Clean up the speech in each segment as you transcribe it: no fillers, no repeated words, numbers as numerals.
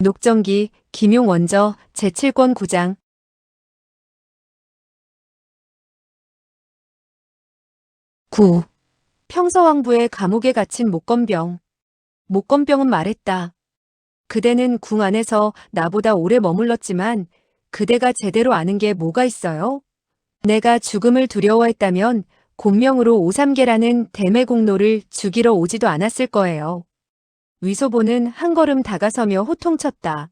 녹정기, 김용원저, 제7권 9장. 9. 평서왕부의 감옥에 갇힌 목건병. 목건병은 말했다. 그대는 궁 안에서 나보다 오래 머물렀지만 그대가 제대로 아는 게 뭐가 있어요? 내가 죽음을 두려워했다면 곤명으로 오삼계라는 대매공로를 죽이러 오지도 않았을 거예요. 위소보는 한 걸음 다가서며 호통쳤다.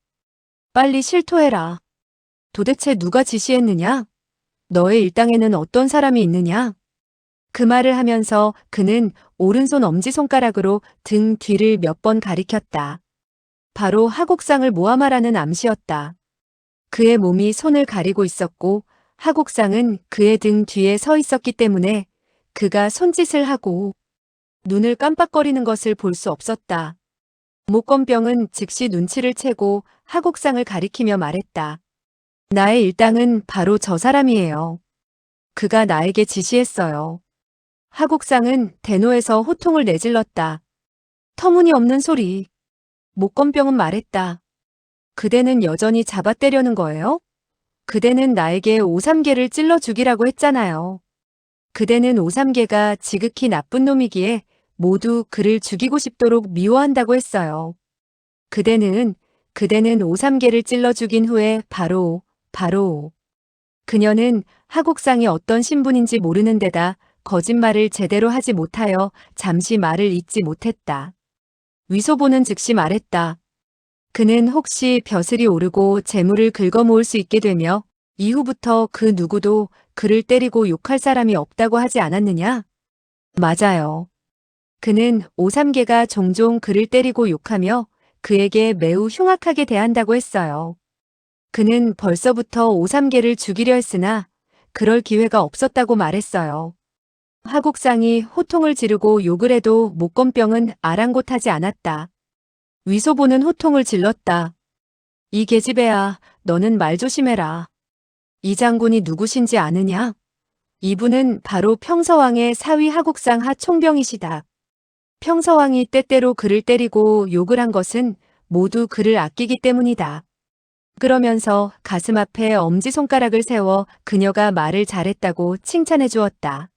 빨리 실토해라. 도대체 누가 지시했느냐? 너의 일당에는 어떤 사람이 있느냐? 그 말을 하면서 그는 오른손 엄지손가락으로 등 뒤를 몇 번 가리켰다. 바로 하곡상을 모함하라는 암시였다. 그의 몸이 손을 가리고 있었고 하곡상은 그의 등 뒤에 서 있었기 때문에 그가 손짓을 하고 눈을 깜빡거리는 것을 볼 수 없었다. 목건병은 즉시 눈치를 채고 하곡상을 가리키며 말했다. 나의 일당은 바로 저 사람이에요. 그가 나에게 지시했어요. 하곡상은 대노에서 호통을 내질렀다. 터무니없는 소리. 목건병은 말했다. 그대는 여전히 잡아떼려는 거예요? 그대는 나에게 오삼계를 찔러 죽이라고 했잖아요. 그대는 오삼계가 지극히 나쁜 놈이기에 모두 그를 죽이고 싶도록 미워한다고 했어요. 그대는 오삼계를 찔러 죽인 후에 바로 그녀는 하곡상이 어떤 신분인지 모르는 데다 거짓말을 제대로 하지 못하여 잠시 말을 잇지 못했다. 위소보는 즉시 말했다. 그는 혹시 벼슬이 오르고 재물을 긁어모을 수 있게 되며 이후부터 그 누구도 그를 때리고 욕할 사람이 없다고 하지 않았느냐? 맞아요. 그는 오삼계가 종종 그를 때리고 욕하며 그에게 매우 흉악하게 대한다고 했어요. 그는 벌써부터 오삼계를 죽이려 했으나 그럴 기회가 없었다고 말했어요. 하곡상이 호통을 지르고 욕을 해도 목건병은 아랑곳하지 않았다. 위소보는 호통을 질렀다. 이 계집애야, 너는 말 조심해라. 이 장군이 누구신지 아느냐? 이분은 바로 평서왕의 사위 하곡상 하총병이시다. 평서왕이 때때로 그를 때리고 욕을 한 것은 모두 그를 아끼기 때문이다. 그러면서 가슴 앞에 엄지손가락을 세워 그녀가 말을 잘했다고 칭찬해 주었다.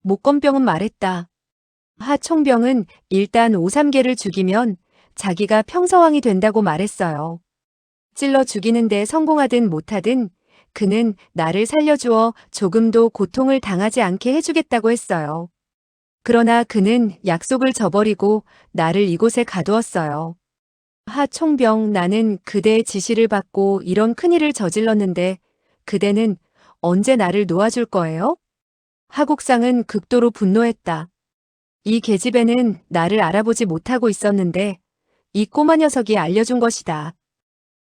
목건병은 말했다. 하총병은 일단 오삼계를 죽이면 자기가 평서왕이 된다고 말했어요. 찔러 죽이는데 성공하든 못하든 그는 나를 살려주어 조금도 고통을 당하지 않게 해주겠다고 했어요. 그러나 그는 약속을 저버리고 나를 이곳에 가두었어요. 하총병, 나는 그대의 지시를 받고 이런 큰일을 저질렀는데 그대는 언제 나를 놓아줄 거예요? 하곡상은 극도로 분노했다. 이 계집애는 나를 알아보지 못하고 있었는데 이 꼬마 녀석이 알려준 것이다.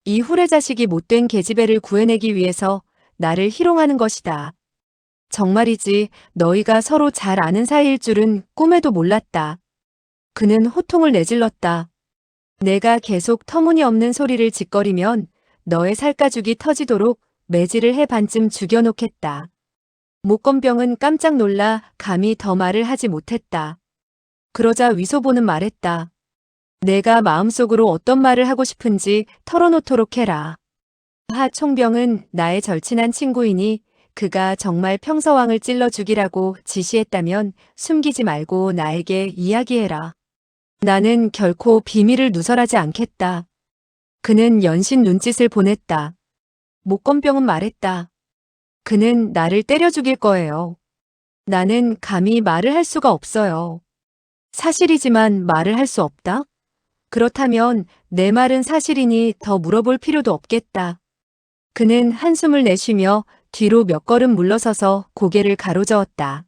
이 후레자식이 못된 계집애를 구해내기 위해서 나를 희롱하는 것이다. 정말이지 너희가 서로 잘 아는 사이일 줄은 꿈에도 몰랐다. 그는 호통을 내질렀다. 내가 계속 터무니없는 소리를 짓거리면 너의 살가죽이 터지도록 매질을 해 반쯤 죽여놓겠다. 목건병은 깜짝 놀라 감히 더 말을 하지 못했다. 그러자 위소보는 말했다. 내가 마음속으로 어떤 말을 하고 싶은지 털어놓도록 해라. 하총병은 나의 절친한 친구이니 그가 정말 평서왕을 찔러 죽이라고 지시했다면 숨기지 말고 나에게 이야기해라. 나는 결코 비밀을 누설하지 않겠다. 그는 연신 눈짓을 보냈다. 목건병은 말했다. 그는 나를 때려 죽일 거예요. 나는 감히 말을 할 수가 없어요. 사실이지만 말을 할 수 없다? 그렇다면 내 말은 사실이니 더 물어볼 필요도 없겠다. 그는 한숨을 내쉬며 뒤로 몇 걸음 물러서서 고개를 가로저었다.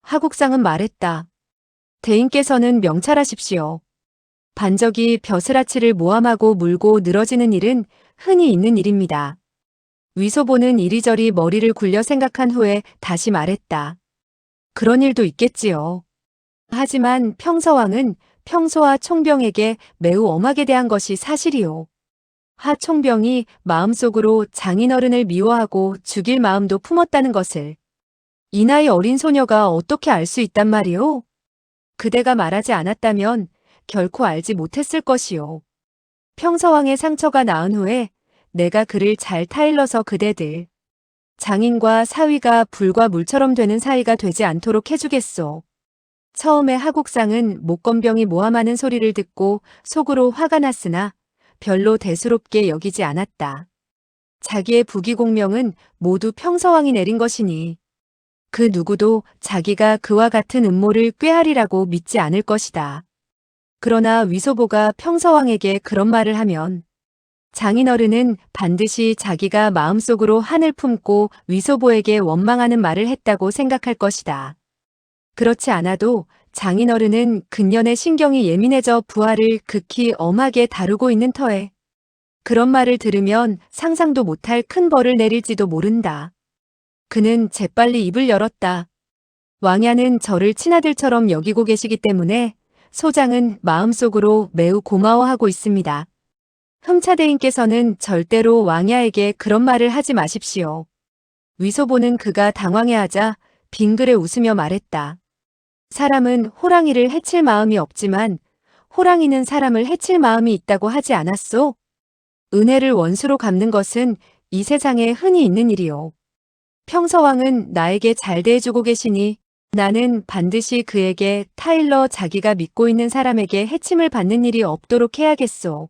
하곡상은 말했다. 대인께서는 명찰하십시오. 반적이 벼슬아치를 모함하고 물고 늘어지는 일은 흔히 있는 일입니다. 위소보는 이리저리 머리를 굴려 생각한 후에 다시 말했다. 그런 일도 있겠지요. 하지만 평서왕은 평소와 총병에게 매우 엄하게 대한 것이 사실이요. 하총병이 마음속으로 장인어른을 미워하고 죽일 마음도 품었다는 것을 이 나이 어린 소녀가 어떻게 알 수 있단 말이오? 그대가 말하지 않았다면 결코 알지 못했을 것이요. 평서왕의 상처가 나은 후에 내가 그를 잘 타일러서 그대들 장인과 사위가 불과 물처럼 되는 사이가 되지 않도록 해주겠소. 처음에 하국상은 목건병이 모함하는 소리를 듣고 속으로 화가 났으나 별로 대수롭게 여기지 않았다. 자기의 부귀공명은 모두 평서왕이 내린 것이니 그 누구도 자기가 그와 같은 음모를 꾀하리라고 믿지 않을 것이다. 그러나 위소보가 평서왕에게 그런 말을 하면 장인어른은 반드시 자기가 마음속으로 한을 품고 위소보에게 원망하는 말을 했다고 생각할 것이다. 그렇지 않아도 장인어른은 근년에 신경이 예민해져 부하를 극히 엄하게 다루고 있는 터에 그런 말을 들으면 상상도 못할 큰 벌을 내릴지도 모른다. 그는 재빨리 입을 열었다. 왕야는 저를 친아들처럼 여기고 계시기 때문에 소장은 마음속으로 매우 고마워하고 있습니다. 흠차대인께서는 절대로 왕야에게 그런 말을 하지 마십시오. 위소보는 그가 당황해하자 빙그레 웃으며 말했다. 사람은 호랑이를 해칠 마음이 없지만 호랑이는 사람을 해칠 마음이 있다고 하지 않았소? 은혜를 원수로 갚는 것은 이 세상에 흔히 있는 일이요. 평서왕은 나에게 잘 대해주고 계시니 나는 반드시 그에게 타일러 자기가 믿고 있는 사람에게 해침을 받는 일이 없도록 해야겠소.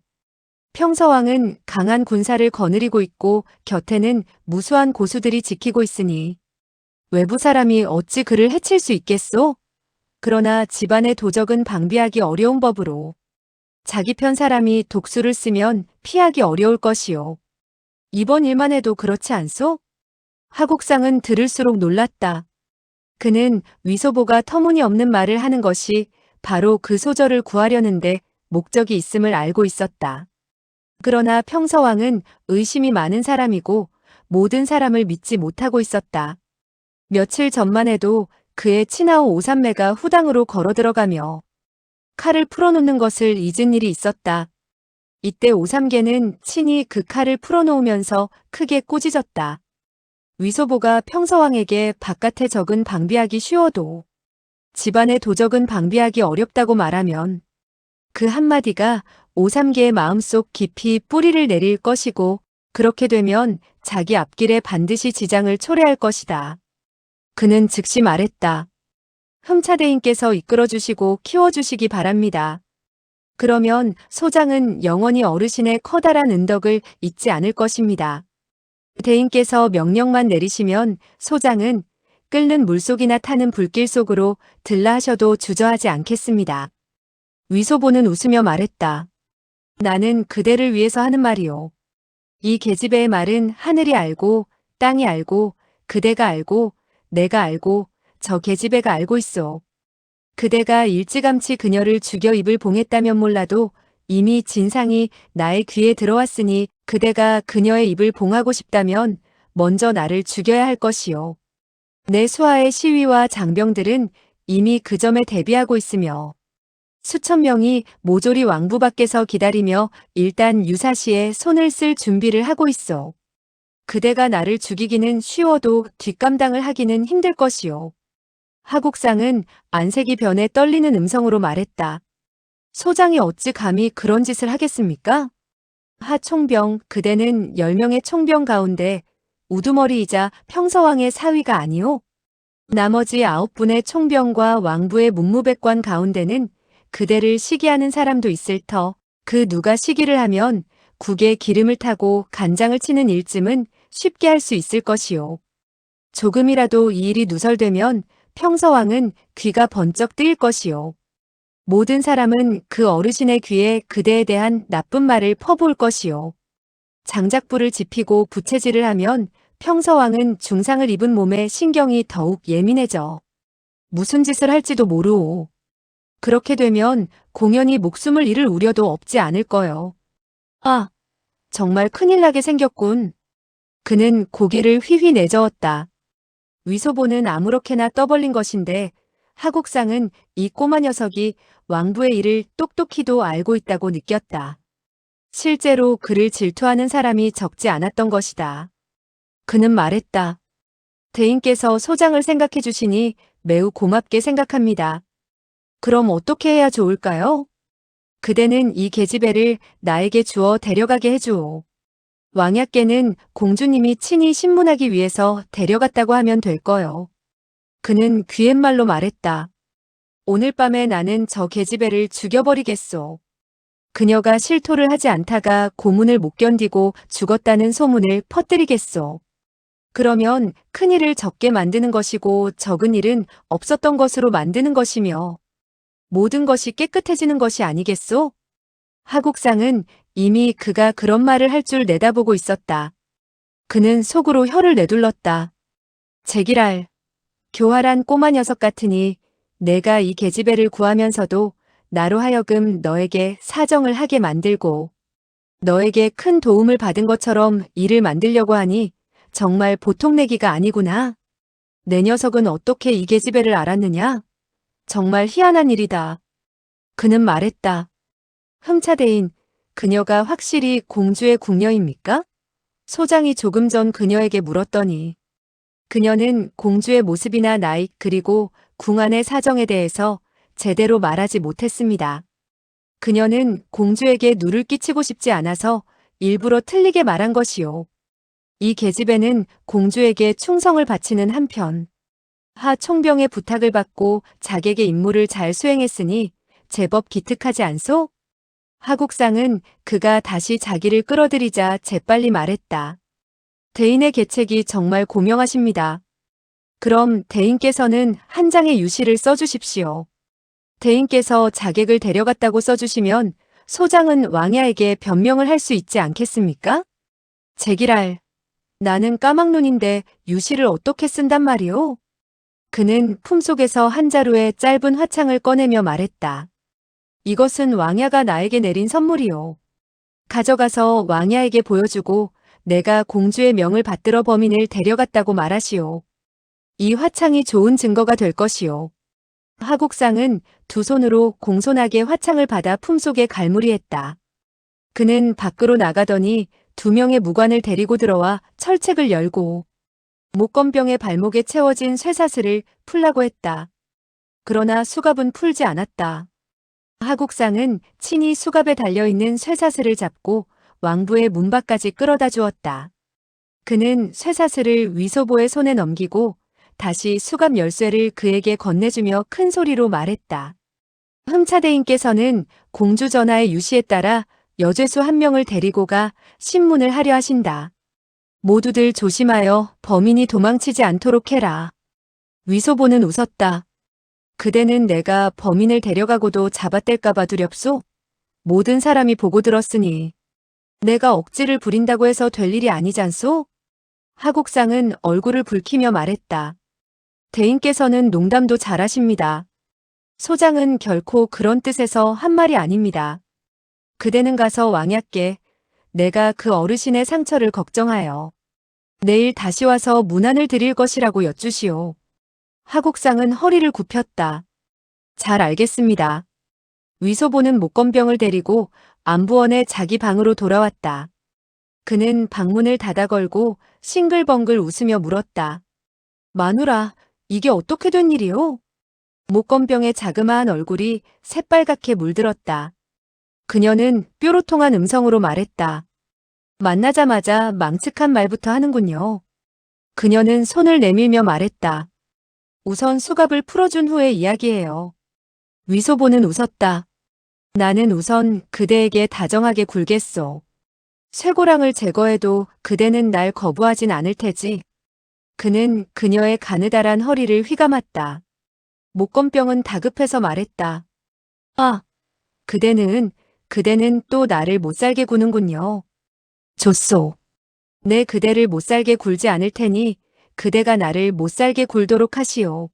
평서왕은 강한 군사를 거느리고 있고 곁에는 무수한 고수들이 지키고 있으니 외부 사람이 어찌 그를 해칠 수 있겠소? 그러나 집안의 도적은 방비하기 어려운 법으로 자기 편 사람이 독수를 쓰면 피하기 어려울 것이요. 이번 일만 해도 그렇지 않소? 하국상은 들을수록 놀랐다. 그는 위소보가 터무니없는 말을 하는 것이 바로 그 소절을 구하려는데 목적이 있음을 알고 있었다. 그러나 평서왕은 의심이 많은 사람이고 모든 사람을 믿지 못하고 있었다. 며칠 전만 해도 그의 친아오 오삼매가 후당으로 걸어 들어가며 칼을 풀어놓는 것을 잊은 일이 있었다. 이때 오삼개는 친히 그 칼을 풀어놓으면서 크게 꾸짖었다. 위소보가 평서왕에게 바깥의 적은 방비하기 쉬워도 집안의 도적은 방비하기 어렵다고 말하면 그 한마디가 오삼개의 마음속 깊이 뿌리를 내릴 것이고 그렇게 되면 자기 앞길에 반드시 지장을 초래할 것이다. 그는 즉시 말했다. 흠차대인께서 이끌어주시고 키워주시기 바랍니다. 그러면 소장은 영원히 어르신의 커다란 은덕을 잊지 않을 것입니다. 대인께서 명령만 내리시면 소장은 끓는 물속이나 타는 불길 속으로 들라 하셔도 주저하지 않겠습니다. 위소보는 웃으며 말했다. 나는 그대를 위해서 하는 말이요. 이 계집애의 말은 하늘이 알고 땅이 알고 그대가 알고 내가 알고 저 계집애가 알고 있어. 그대가 일찌감치 그녀를 죽여 입을 봉했다면 몰라도 이미 진상이 나의 귀에 들어왔으니 그대가 그녀의 입을 봉하고 싶다면 먼저 나를 죽여야 할 것이요. 내 수하의 시위와 장병들은 이미 그 점에 대비하고 있으며 수천 명이 모조리 왕부 밖에서 기다리며 일단 유사시에 손을 쓸 준비를 하고 있어. 그대가 나를 죽이기는 쉬워도 뒷감당을 하기는 힘들 것이요. 하국상은 안색이 변해 떨리는 음성으로 말했다. 소장이 어찌 감히 그런 짓을 하겠습니까? 하총병, 그대는 10명의 총병 가운데 우두머리이자 평서왕의 사위가 아니오? 나머지 9분의 총병과 왕부의 문무백관 가운데는 그대를 시기하는 사람도 있을 터, 그 누가 시기를 하면 국에 기름을 타고 간장을 치는 일쯤은 쉽게 할 수 있을 것이요. 조금이라도 이 일이 누설되면 평서왕은 귀가 번쩍 뜨일 것이요. 모든 사람은 그 어르신의 귀에 그대에 대한 나쁜 말을 퍼부을 것이요. 장작불을 지피고 부채질을 하면 평서왕은 중상을 입은 몸에 신경이 더욱 예민해져 무슨 짓을 할지도 모르오. 그렇게 되면 공연히 목숨을 잃을 우려도 없지 않을 거요. 아, 정말 큰일 나게 생겼군. 그는 고개를 휘휘 내저었다. 위소보는 아무렇게나 떠벌린 것인데 하국상은 이 꼬마 녀석이 왕부의 일을 똑똑히도 알고 있다고 느꼈다. 실제로 그를 질투하는 사람이 적지 않았던 것이다. 그는 말했다. 대인께서 소장을 생각해 주시니 매우 고맙게 생각합니다. 그럼 어떻게 해야 좋을까요? 그대는 이 계집애를 나에게 주어 데려가게 해주오. 왕약께는 공주님이 친히 신문하기 위해서 데려갔다고 하면 될 거요. 그는 귀갯말로 말했다. 오늘 밤에 나는 저 계집애를 죽여버리겠소. 그녀가 실토를 하지 않다가 고문을 못 견디고 죽었다는 소문을 퍼뜨리겠소. 그러면 큰 일을 적게 만드는 것이고 적은 일은 없었던 것으로 만드는 것이며 모든 것이 깨끗해지는 것이 아니겠소? 하국상은 이미 그가 그런 말을 할 줄 내다보고 있었다. 그는 속으로 혀를 내둘렀다. 제기랄, 교활한 꼬마 녀석 같으니 내가 이 계집애를 구하면서도 나로 하여금 너에게 사정을 하게 만들고 너에게 큰 도움을 받은 것처럼 일을 만들려고 하니 정말 보통 내기가 아니구나. 내 녀석은 어떻게 이 계집애를 알았느냐? 정말 희한한 일이다. 그는 말했다. 흠차대인, 그녀가 확실히 공주의 궁녀입니까? 소장이 조금 전 그녀에게 물었더니 그녀는 공주의 모습이나 나이 그리고 궁안의 사정에 대해서 제대로 말하지 못했습니다. 그녀는 공주에게 누를 끼치고 싶지 않아서 일부러 틀리게 말한 것이요. 이 계집애는 공주에게 충성을 바치는 한편 하 총병의 부탁을 받고 자객의 임무를 잘 수행했으니 제법 기특하지 않소? 하국상은 그가 다시 자기를 끌어들이자 재빨리 말했다. 대인의 계책이 정말 고명하십니다. 그럼 대인께서는 한 장의 유시를 써주십시오. 대인께서 자객을 데려갔다고 써주시면 소장은 왕야에게 변명을 할 수 있지 않겠습니까? 제기랄, 나는 까막눈인데 유시를 어떻게 쓴단 말이오? 그는 품속에서 한 자루의 짧은 화창을 꺼내며 말했다. 이것은 왕야가 나에게 내린 선물이오. 가져가서 왕야에게 보여주고 내가 공주의 명을 받들어 범인을 데려갔다고 말하시오. 이 화창이 좋은 증거가 될 것이오. 하국상은 두 손으로 공손하게 화창을 받아 품속에 갈무리했다. 그는 밖으로 나가더니 두 명의 무관을 데리고 들어와 철책을 열고 목건병의 발목에 채워진 쇠사슬을 풀라고 했다. 그러나 수갑은 풀지 않았다. 하국상은 친히 수갑에 달려있는 쇠사슬을 잡고 왕부의 문 밖까지 끌어다 주었다. 그는 쇠사슬을 위소보의 손에 넘기고 다시 수갑 열쇠를 그에게 건네주며 큰 소리로 말했다. 흠차대인께서는 공주 전하의 유시에 따라 여죄수 한 명을 데리고 가 신문을 하려 하신다. 모두들 조심하여 범인이 도망치지 않도록 해라. 위소보는 웃었다. 그대는 내가 범인을 데려가고도 잡아뗄까봐 두렵소? 모든 사람이 보고 들었으니 내가 억지를 부린다고 해서 될 일이 아니잖소? 하국상은 얼굴을 붉히며 말했다. 대인께서는 농담도 잘하십니다. 소장은 결코 그런 뜻에서 한 말이 아닙니다. 그대는 가서 왕약께 내가 그 어르신의 상처를 걱정하여 내일 다시 와서 문안을 드릴 것이라고 여쭈시오. 하국상은 허리를 굽혔다. 잘 알겠습니다. 위소보는 목건병을 데리고 안부원의 자기 방으로 돌아왔다. 그는 방문을 닫아 걸고 싱글벙글 웃으며 물었다. 마누라, 이게 어떻게 된 일이오? 목건병의 자그마한 얼굴이 새빨갛게 물들었다. 그녀는 뾰로통한 음성으로 말했다. 만나자마자 망측한 말부터 하는군요. 그녀는 손을 내밀며 말했다. 우선 수갑을 풀어준 후에 이야기해요. 위소보는 웃었다. 나는 우선 그대에게 다정하게 굴겠소. 쇠고랑을 제거해도 그대는 날 거부하진 않을 테지. 그는 그녀의 가느다란 허리를 휘감았다. 목건병은 다급해서 말했다. 아, 그대는 또 나를 못살게 구는군요. 좋소. 내 그대를 못살게 굴지 않을 테니 그대가 나를 못살게 굴도록 하시오.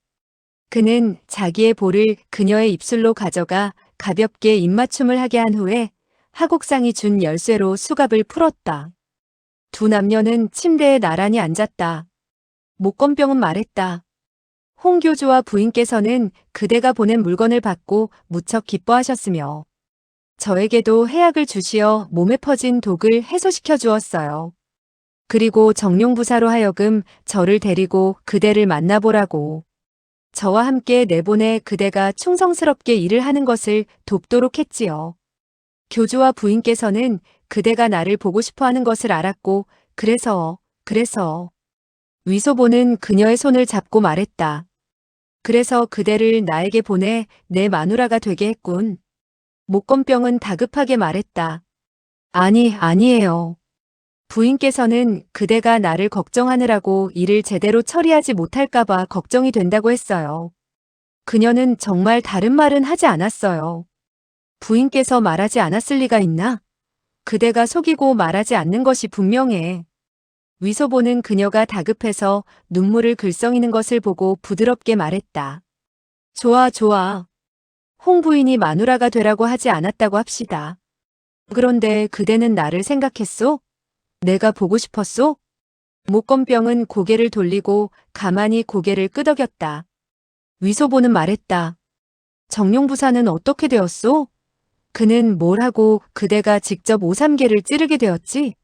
그는 자기의 볼을 그녀의 입술로 가져가 가볍게 입맞춤을 하게 한 후에 하국상이 준 열쇠로 수갑을 풀었다. 두 남녀는 침대에 나란히 앉았다. 목건병은 말했다. 홍 교주와 부인께서는 그대가 보낸 물건을 받고 무척 기뻐하셨으며 저에게도 해약을 주시어 몸에 퍼진 독을 해소시켜 주었어요. 그리고 정룡부사로 하여금 저를 데리고 그대를 만나보라고. 저와 함께 내보내 그대가 충성스럽게 일을 하는 것을 돕도록 했지요. 교주와 부인께서는 그대가 나를 보고 싶어 하는 것을 알았고, 그래서. 위소보는 그녀의 손을 잡고 말했다. 그래서 그대를 나에게 보내 내 마누라가 되게 했군. 목건병은 다급하게 말했다. 아니에요. 부인께서는 그대가 나를 걱정하느라고 일을 제대로 처리하지 못할까봐 걱정이 된다고 했어요. 그녀는 정말 다른 말은 하지 않았어요. 부인께서 말하지 않았을 리가 있나? 그대가 속이고 말하지 않는 것이 분명해. 위소보는 그녀가 다급해서 눈물을 글썽이는 것을 보고 부드럽게 말했다. 좋아. 홍 부인이 마누라가 되라고 하지 않았다고 합시다. 그런데 그대는 나를 생각했소? 내가 보고 싶었소? 목건병은 고개를 돌리고 가만히 고개를 끄덕였다. 위소보는 말했다. 정룡부사는 어떻게 되었소? 그는 뭘 하고 그대가 직접 오삼계를 찌르게 되었지?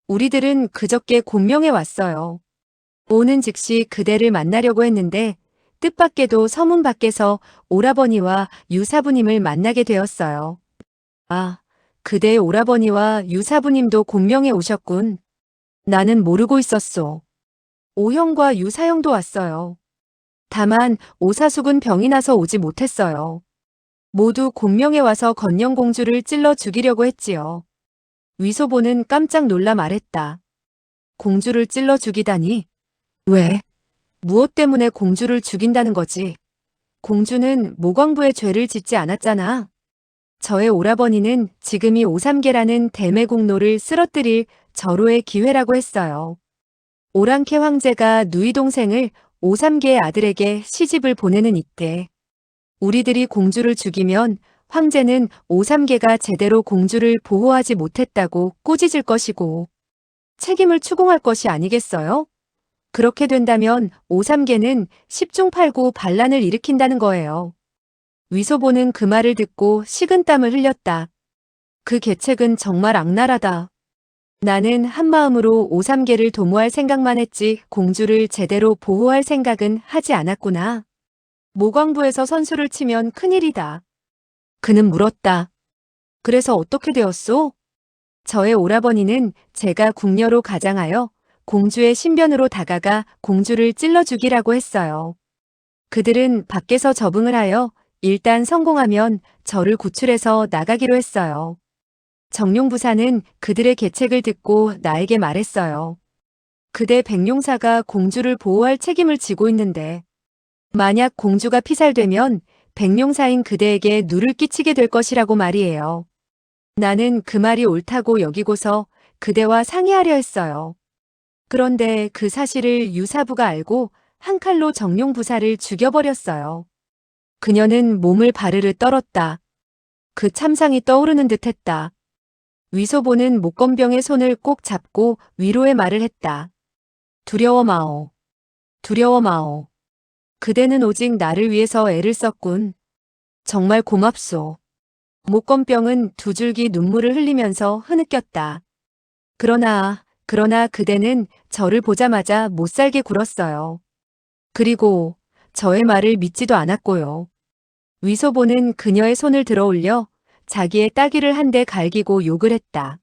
우리들은 그저께 곤명에 왔어요. 오는 즉시 그대를 만나려고 했는데 뜻밖에도 서문 밖에서 오라버니와 유사부님을 만나게 되었어요. 아, 그대의 오라버니와 유사부님도 곤명에 오셨군. 나는 모르고 있었소. 오형과 유사형도 왔어요. 다만 오사숙은 병이 나서 오지 못했어요. 모두 곤명에 와서 건영공주를 찔러 죽이려고 했지요. 위소보는 깜짝 놀라 말했다. 공주를 찔러 죽이다니? 왜? 무엇 때문에 공주를 죽인다는 거지? 공주는 모광부의 죄를 짓지 않았잖아. 저의 오라버니는 지금이 오삼계라는 대매국노를 쓰러뜨릴 절호의 기회라고 했어요. 오랑캐 황제가 누이 동생을 오삼계의 아들에게 시집을 보내는 이때 우리들이 공주를 죽이면 황제는 오삼계가 제대로 공주를 보호하지 못했다고 꾸짖을 것이고 책임을 추궁할 것이 아니겠어요? 그렇게 된다면 오삼계는 10중 8구 반란을 일으킨다는 거예요. 위소보는 그 말을 듣고 식은땀을 흘렸다. 그 계책은 정말 악랄하다. 나는 한마음으로 오삼계를 도모할 생각만 했지 공주를 제대로 보호할 생각은 하지 않았구나. 모광부에서 선수를 치면 큰일이다. 그는 물었다. 그래서 어떻게 되었소? 저의 오라버니는 제가 궁녀로 가장하여 공주의 신변으로 다가가 공주를 찔러 죽이라고 했어요. 그들은 밖에서 접응을 하여 일단 성공하면 저를 구출해서 나가기로 했어요. 정룡부사는 그들의 계책을 듣고 나에게 말했어요. 그대 백룡사가 공주를 보호할 책임을 지고 있는데 만약 공주가 피살되면 백룡사인 그대에게 누를 끼치게 될 것이라고 말이에요. 나는 그 말이 옳다고 여기고서 그대와 상의하려 했어요. 그런데 그 사실을 유사부가 알고 한 칼로 정룡부사를 죽여버렸어요. 그녀는 몸을 바르르 떨었다. 그 참상이 떠오르는 듯했다. 위소보는 목건병의 손을 꼭 잡고 위로의 말을 했다. 두려워 마오. 그대는 오직 나를 위해서 애를 썼군. 정말 고맙소. 목건병은 두 줄기 눈물을 흘리면서 흐느꼈다. 그러나 그대는 저를 보자마자 못살게 굴었어요. 그리고 저의 말을 믿지도 않았고요. 위소보는 그녀의 손을 들어 올려 자기의 따귀를 한 대 갈기고 욕을 했다.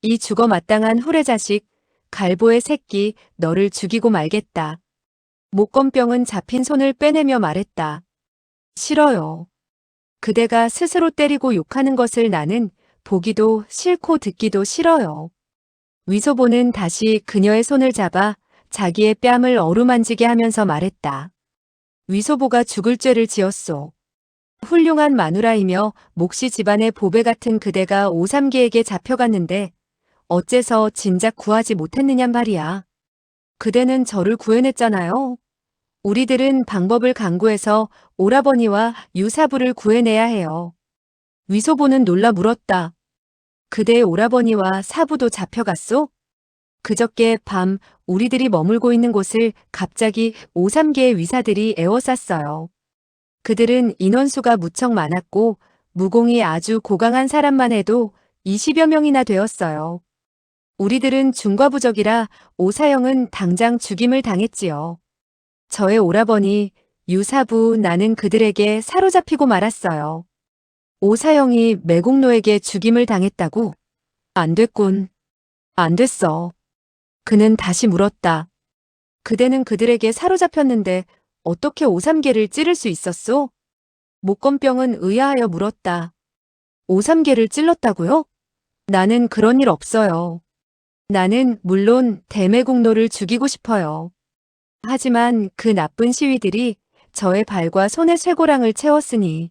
이 죽어 마땅한 후레자식, 갈보의 새끼, 너를 죽이고 말겠다. 목건병은 잡힌 손을 빼내며 말했다. 싫어요. 그대가 스스로 때리고 욕하는 것을 나는 보기도 싫고 듣기도 싫어요. 위소보는 다시 그녀의 손을 잡아 자기의 뺨을 어루만지게 하면서 말했다. 위소보가 죽을 죄를 지었소. 훌륭한 마누라이며 몫이 집안의 보배 같은 그대가 오삼계에게 잡혀갔는데 어째서 진작 구하지 못했느냔 말이야. 그대는 저를 구해냈잖아요. 우리들은 방법을 강구해서 오라버니와 유사부를 구해내야 해요. 위소보는 놀라 물었다. 그대의 오라버니와 사부도 잡혀갔소? 그저께 밤 우리들이 머물고 있는 곳을 갑자기 오삼계의 위사들이 에워쌌어요. 그들은 인원수가 무척 많았고 무공이 아주 고강한 사람만 해도 20여 명이나 되었어요. 우리들은 중과부적이라 오사형은 당장 죽임을 당했지요. 저의 오라버니, 유사부, 나는 그들에게 사로잡히고 말았어요. 오사영이 매국노에게 죽임을 당했다고? 안 됐군. 안 됐어. 그는 다시 물었다. 그대는 그들에게 사로잡혔는데 어떻게 오삼개를 찌를 수 있었소? 목건병은 의아하여 물었다. 오삼개를 찔렀다고요? 나는 그런 일 없어요. 나는 물론 대매국노를 죽이고 싶어요. 하지만 그 나쁜 시위들이 저의 발과 손에 쇠고랑을 채웠으니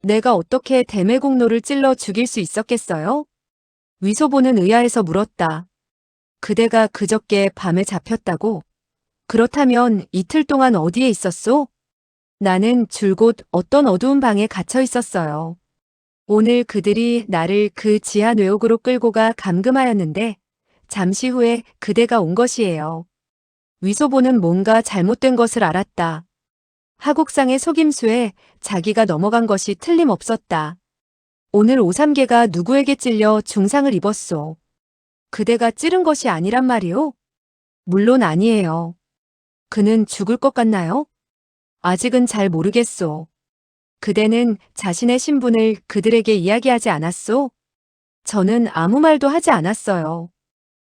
내가 어떻게 대매국노를 찔러 죽일 수 있었겠어요? 위소보는 의아해서 물었다. 그대가 그저께 밤에 잡혔다고? 그렇다면 이틀 동안 어디에 있었소? 나는 줄곧 어떤 어두운 방에 갇혀 있었어요. 오늘 그들이 나를 그 지하 뇌옥으로 끌고 가 감금하였는데 잠시 후에 그대가 온 것이에요. 위소보는 뭔가 잘못된 것을 알았다. 하국상의 속임수에 자기가 넘어간 것이 틀림없었다. 오늘 오삼개가 누구에게 찔려 중상을 입었소. 그대가 찌른 것이 아니란 말이오? 물론 아니에요. 그는 죽을 것 같나요? 아직은 잘 모르겠소. 그대는 자신의 신분을 그들에게 이야기하지 않았소? 저는 아무 말도 하지 않았어요.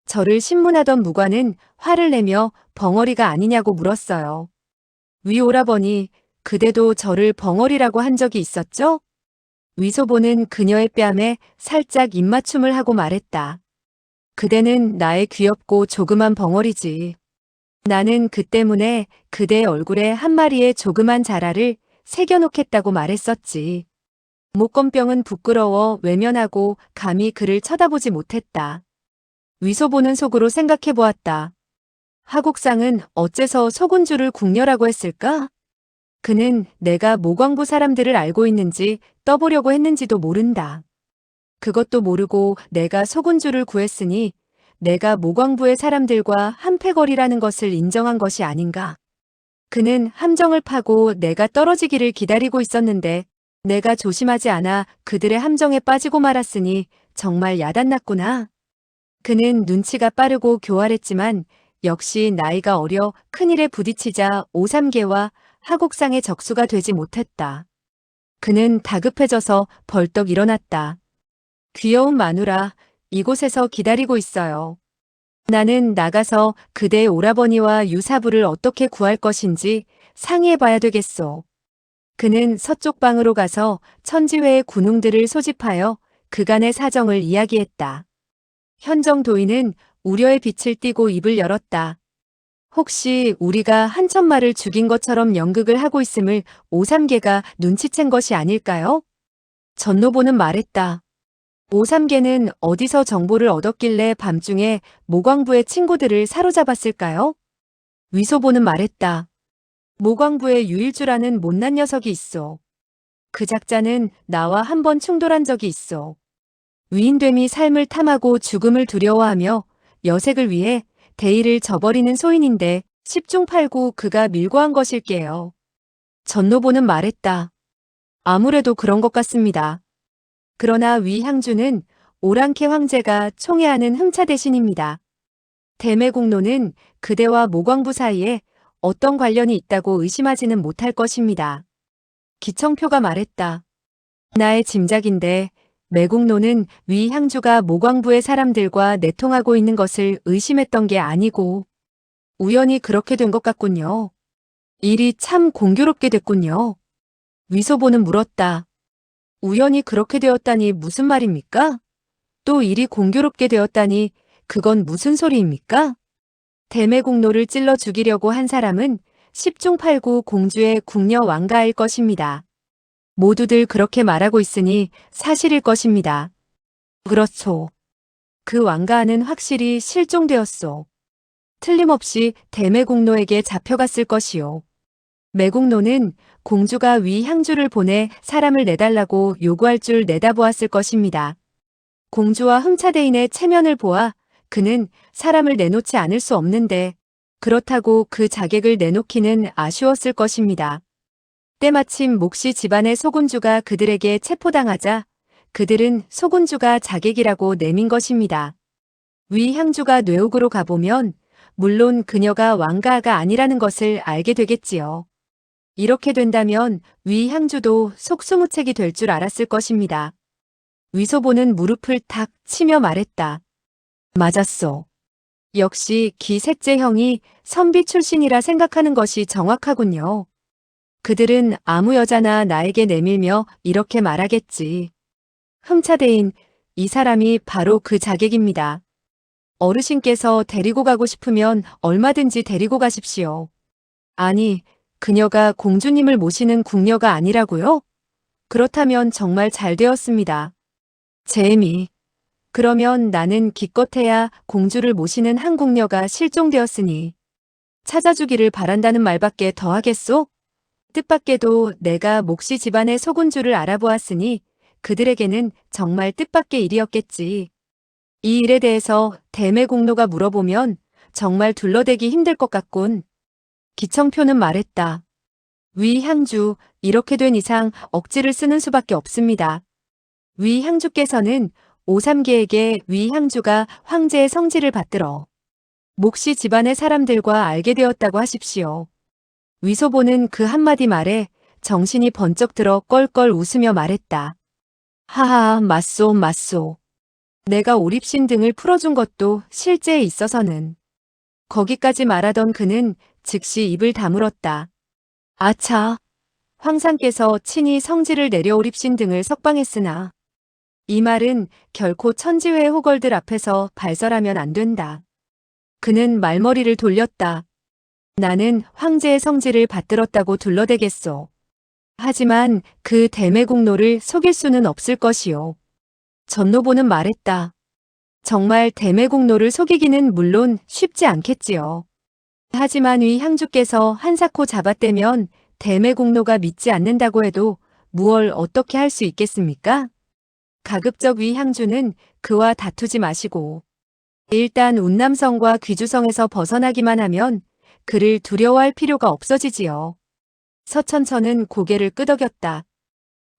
저를 신문하던 무관은 화를 내며 벙어리가 아니냐고 물었어요. 위 오라버니, 그대도 저를 벙어리라고 한 적이 있었죠? 위소보는 그녀의 뺨에 살짝 입맞춤을 하고 말했다. 그대는 나의 귀엽고 조그만 벙어리지. 나는 그 때문에 그대의 얼굴에 한 마리의 조그만 자라를 새겨놓겠다고 말했었지. 목건병은 부끄러워 외면하고 감히 그를 쳐다보지 못했다. 위소보는 속으로 생각해보았다. 하국상은 어째서 소군주를 궁녀라고 했을까? 그는 내가 모광부 사람들을 알고 있는지 떠보려고 했는지도 모른다. 그것도 모르고 내가 소군주를 구했으니 내가 모광부의 사람들과 한패거리라는 것을 인정한 것이 아닌가. 그는 함정을 파고 내가 떨어지기를 기다리고 있었는데 내가 조심하지 않아 그들의 함정에 빠지고 말았으니 정말 야단났구나. 그는 눈치가 빠르고 교활했지만 역시 나이가 어려 큰일에 부딪히자 오삼개와 하국상의 적수가 되지 못했다. 그는 다급해져서 벌떡 일어났다. 귀여운 마누라, 이곳에서 기다리고 있어요. 나는 나가서 그대의 오라버니와 유사부를 어떻게 구할 것인지 상의해봐야 되겠소. 그는 서쪽 방으로 가서 천지회의 군웅들을 소집하여 그간의 사정을 이야기했다. 현정도인은 우려의 빛을 띠고 입을 열었다. 혹시 우리가 한천마를 죽인 것처럼 연극을 하고 있음을 오삼개가 눈치챈 것이 아닐까요? 전노보는 말했다. 오삼개는 어디서 정보를 얻었길래 밤중에 모광부의 친구들을 사로잡았을까요? 위소보는 말했다. 모광부에 유일주라는 못난 녀석이 있어. 그 작자는 나와 한 번 충돌한 적이 있어. 위인됨이 삶을 탐하고 죽음을 두려워하며 여색을 위해 대의를 저버리는 소인인데 10중 8구 그가 밀고 한 것일게요. 전노보는 말했다. 아무래도 그런 것 같습니다. 그러나 위 향주는 오랑캐 황제가 총애하는 흠차 대신입니다. 대매국노는 그대와 모광부 사이에 어떤 관련이 있다고 의심하지는 못할 것입니다. 기청표가 말했다. 나의 짐작인데 매국노는 위 향주가 모광부의 사람들과 내통하고 있는 것을 의심했던 게 아니고 우연히 그렇게 된 것 같군요. 일이 참 공교롭게 됐군요. 위소보는 물었다. 우연히 그렇게 되었다니 무슨 말입니까? 또 일이 공교롭게 되었다니 그건 무슨 소리입니까? 대매국노를 찔러 죽이려고 한 사람은 10중 8구 공주의 궁녀 왕가일 것입니다. 모두들 그렇게 말하고 있으니 사실일 것입니다. 그렇소. 그 왕가는 확실히 실종되었소. 틀림없이 대매국노에게 잡혀갔을 것이요. 매국노는 공주가 위 향주를 보내 사람을 내달라고 요구할 줄 내다보았을 것입니다. 공주와 흠차대인의 체면을 보아 그는 사람을 내놓지 않을 수 없는데 그렇다고 그 자객을 내놓기는 아쉬웠을 것입니다. 때마침 몫이 집안의 소군주가 그들에게 체포당하자 그들은 소군주가 자객이라고 내민 것입니다. 위 향주가 뇌옥으로 가보면 물론 그녀가 왕가가 아니라는 것을 알게 되겠지요. 이렇게 된다면 위향주도 속수무책이 될 줄 알았을 것입니다. 위소보는 무릎을 탁 치며 말했다. 맞았소. 역시 기색제 형이 선비 출신이라 생각하는 것이 정확하군요. 그들은 아무 여자나 나에게 내밀며 이렇게 말하겠지. 흠차대인 이 사람이 바로 그 자객입니다. 어르신께서 데리고 가고 싶으면 얼마든지 데리고 가십시오. 아니, 그녀가 공주님을 모시는 궁녀가 아니라고요? 그렇다면 정말 잘 되었습니다. 제미. 그러면 나는 기껏해야 공주를 모시는 한 궁녀가 실종되었으니 찾아주기를 바란다는 말밖에 더 하겠소? 뜻밖에도 내가 몫이 집안의 소군주를 알아보았으니 그들에게는 정말 뜻밖의 일이었겠지. 이 일에 대해서 대매공로가 물어보면 정말 둘러대기 힘들 것 같군. 기청표는 말했다. 위향주, 이렇게 된 이상 억지를 쓰는 수밖에 없습니다. 위향주께서는 오삼계에게 위향주가 황제의 성지를 받들어 몫이 집안의 사람들과 알게 되었다고 하십시오. 위소보는 그 한마디 말에 정신이 번쩍 들어 껄껄 웃으며 말했다. 하하, 맞소, 맞소. 내가 오립신 등을 풀어준 것도 실제에 있어서는. 거기까지 말하던 그는 즉시 입을 다물었다. 아차, 황상께서 친히 성지를 내려 오립신 등을 석방했으나 이 말은 결코 천지회의 호걸들 앞에서 발설하면 안 된다. 그는 말머리를 돌렸다. 나는 황제의 성지를 받들었다고 둘러대겠소. 하지만 그 대매국노를 속일 수는 없을 것이요. 전노보는 말했다. 정말 대매국노를 속이기는 물론 쉽지 않겠지요. 하지만 위향주께서 한사코 잡아떼면 대매국노가 믿지 않는다고 해도 무얼 어떻게 할 수 있겠습니까? 가급적 위향주는 그와 다투지 마시고 일단 운남성과 귀주성에서 벗어나기만 하면 그를 두려워할 필요가 없어지지요. 서천천은 고개를 끄덕였다.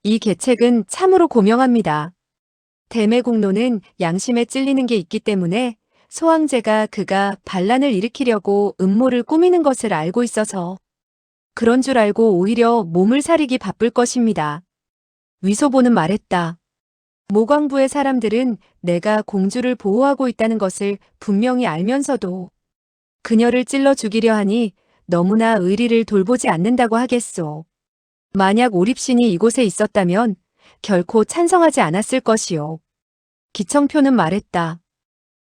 이 계책은 참으로 고명합니다. 대매국노는 양심에 찔리는 게 있기 때문에 소황제가 그가 반란을 일으키려고 음모를 꾸미는 것을 알고 있어서 그런 줄 알고 오히려 몸을 사리기 바쁠 것입니다. 위소보는 말했다. 모광부의 사람들은 내가 공주를 보호하고 있다는 것을 분명히 알면서도 그녀를 찔러 죽이려 하니 너무나 의리를 돌보지 않는다고 하겠소. 만약 오립신이 이곳에 있었다면 결코 찬성하지 않았을 것이요. 기청표는 말했다.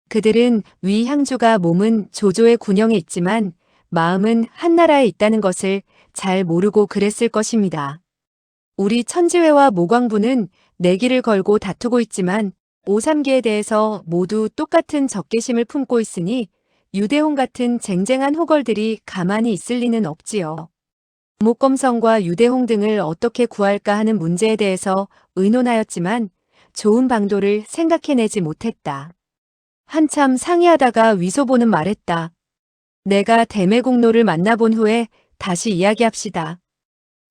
그들은 위향주가 몸은 조조의 군영에 있지만 마음은 한나라에 있다는 것을 잘 모르고 그랬을 것입니다. 우리 천지회와 모광부는 내기를 걸고 다투고 있지만 오삼계에 대해서 모두 똑같은 적개심을 품고 있으니 유대홍 같은 쟁쟁한 호걸들이 가만히 있을 리는 없지요. 목검성과 유대홍 등을 어떻게 구할까 하는 문제에 대해서 의논하였지만 좋은 방도를 생각해내지 못했다. 한참 상의하다가 위소보는 말했다. 내가 대매국노를 만나본 후에 다시 이야기합시다.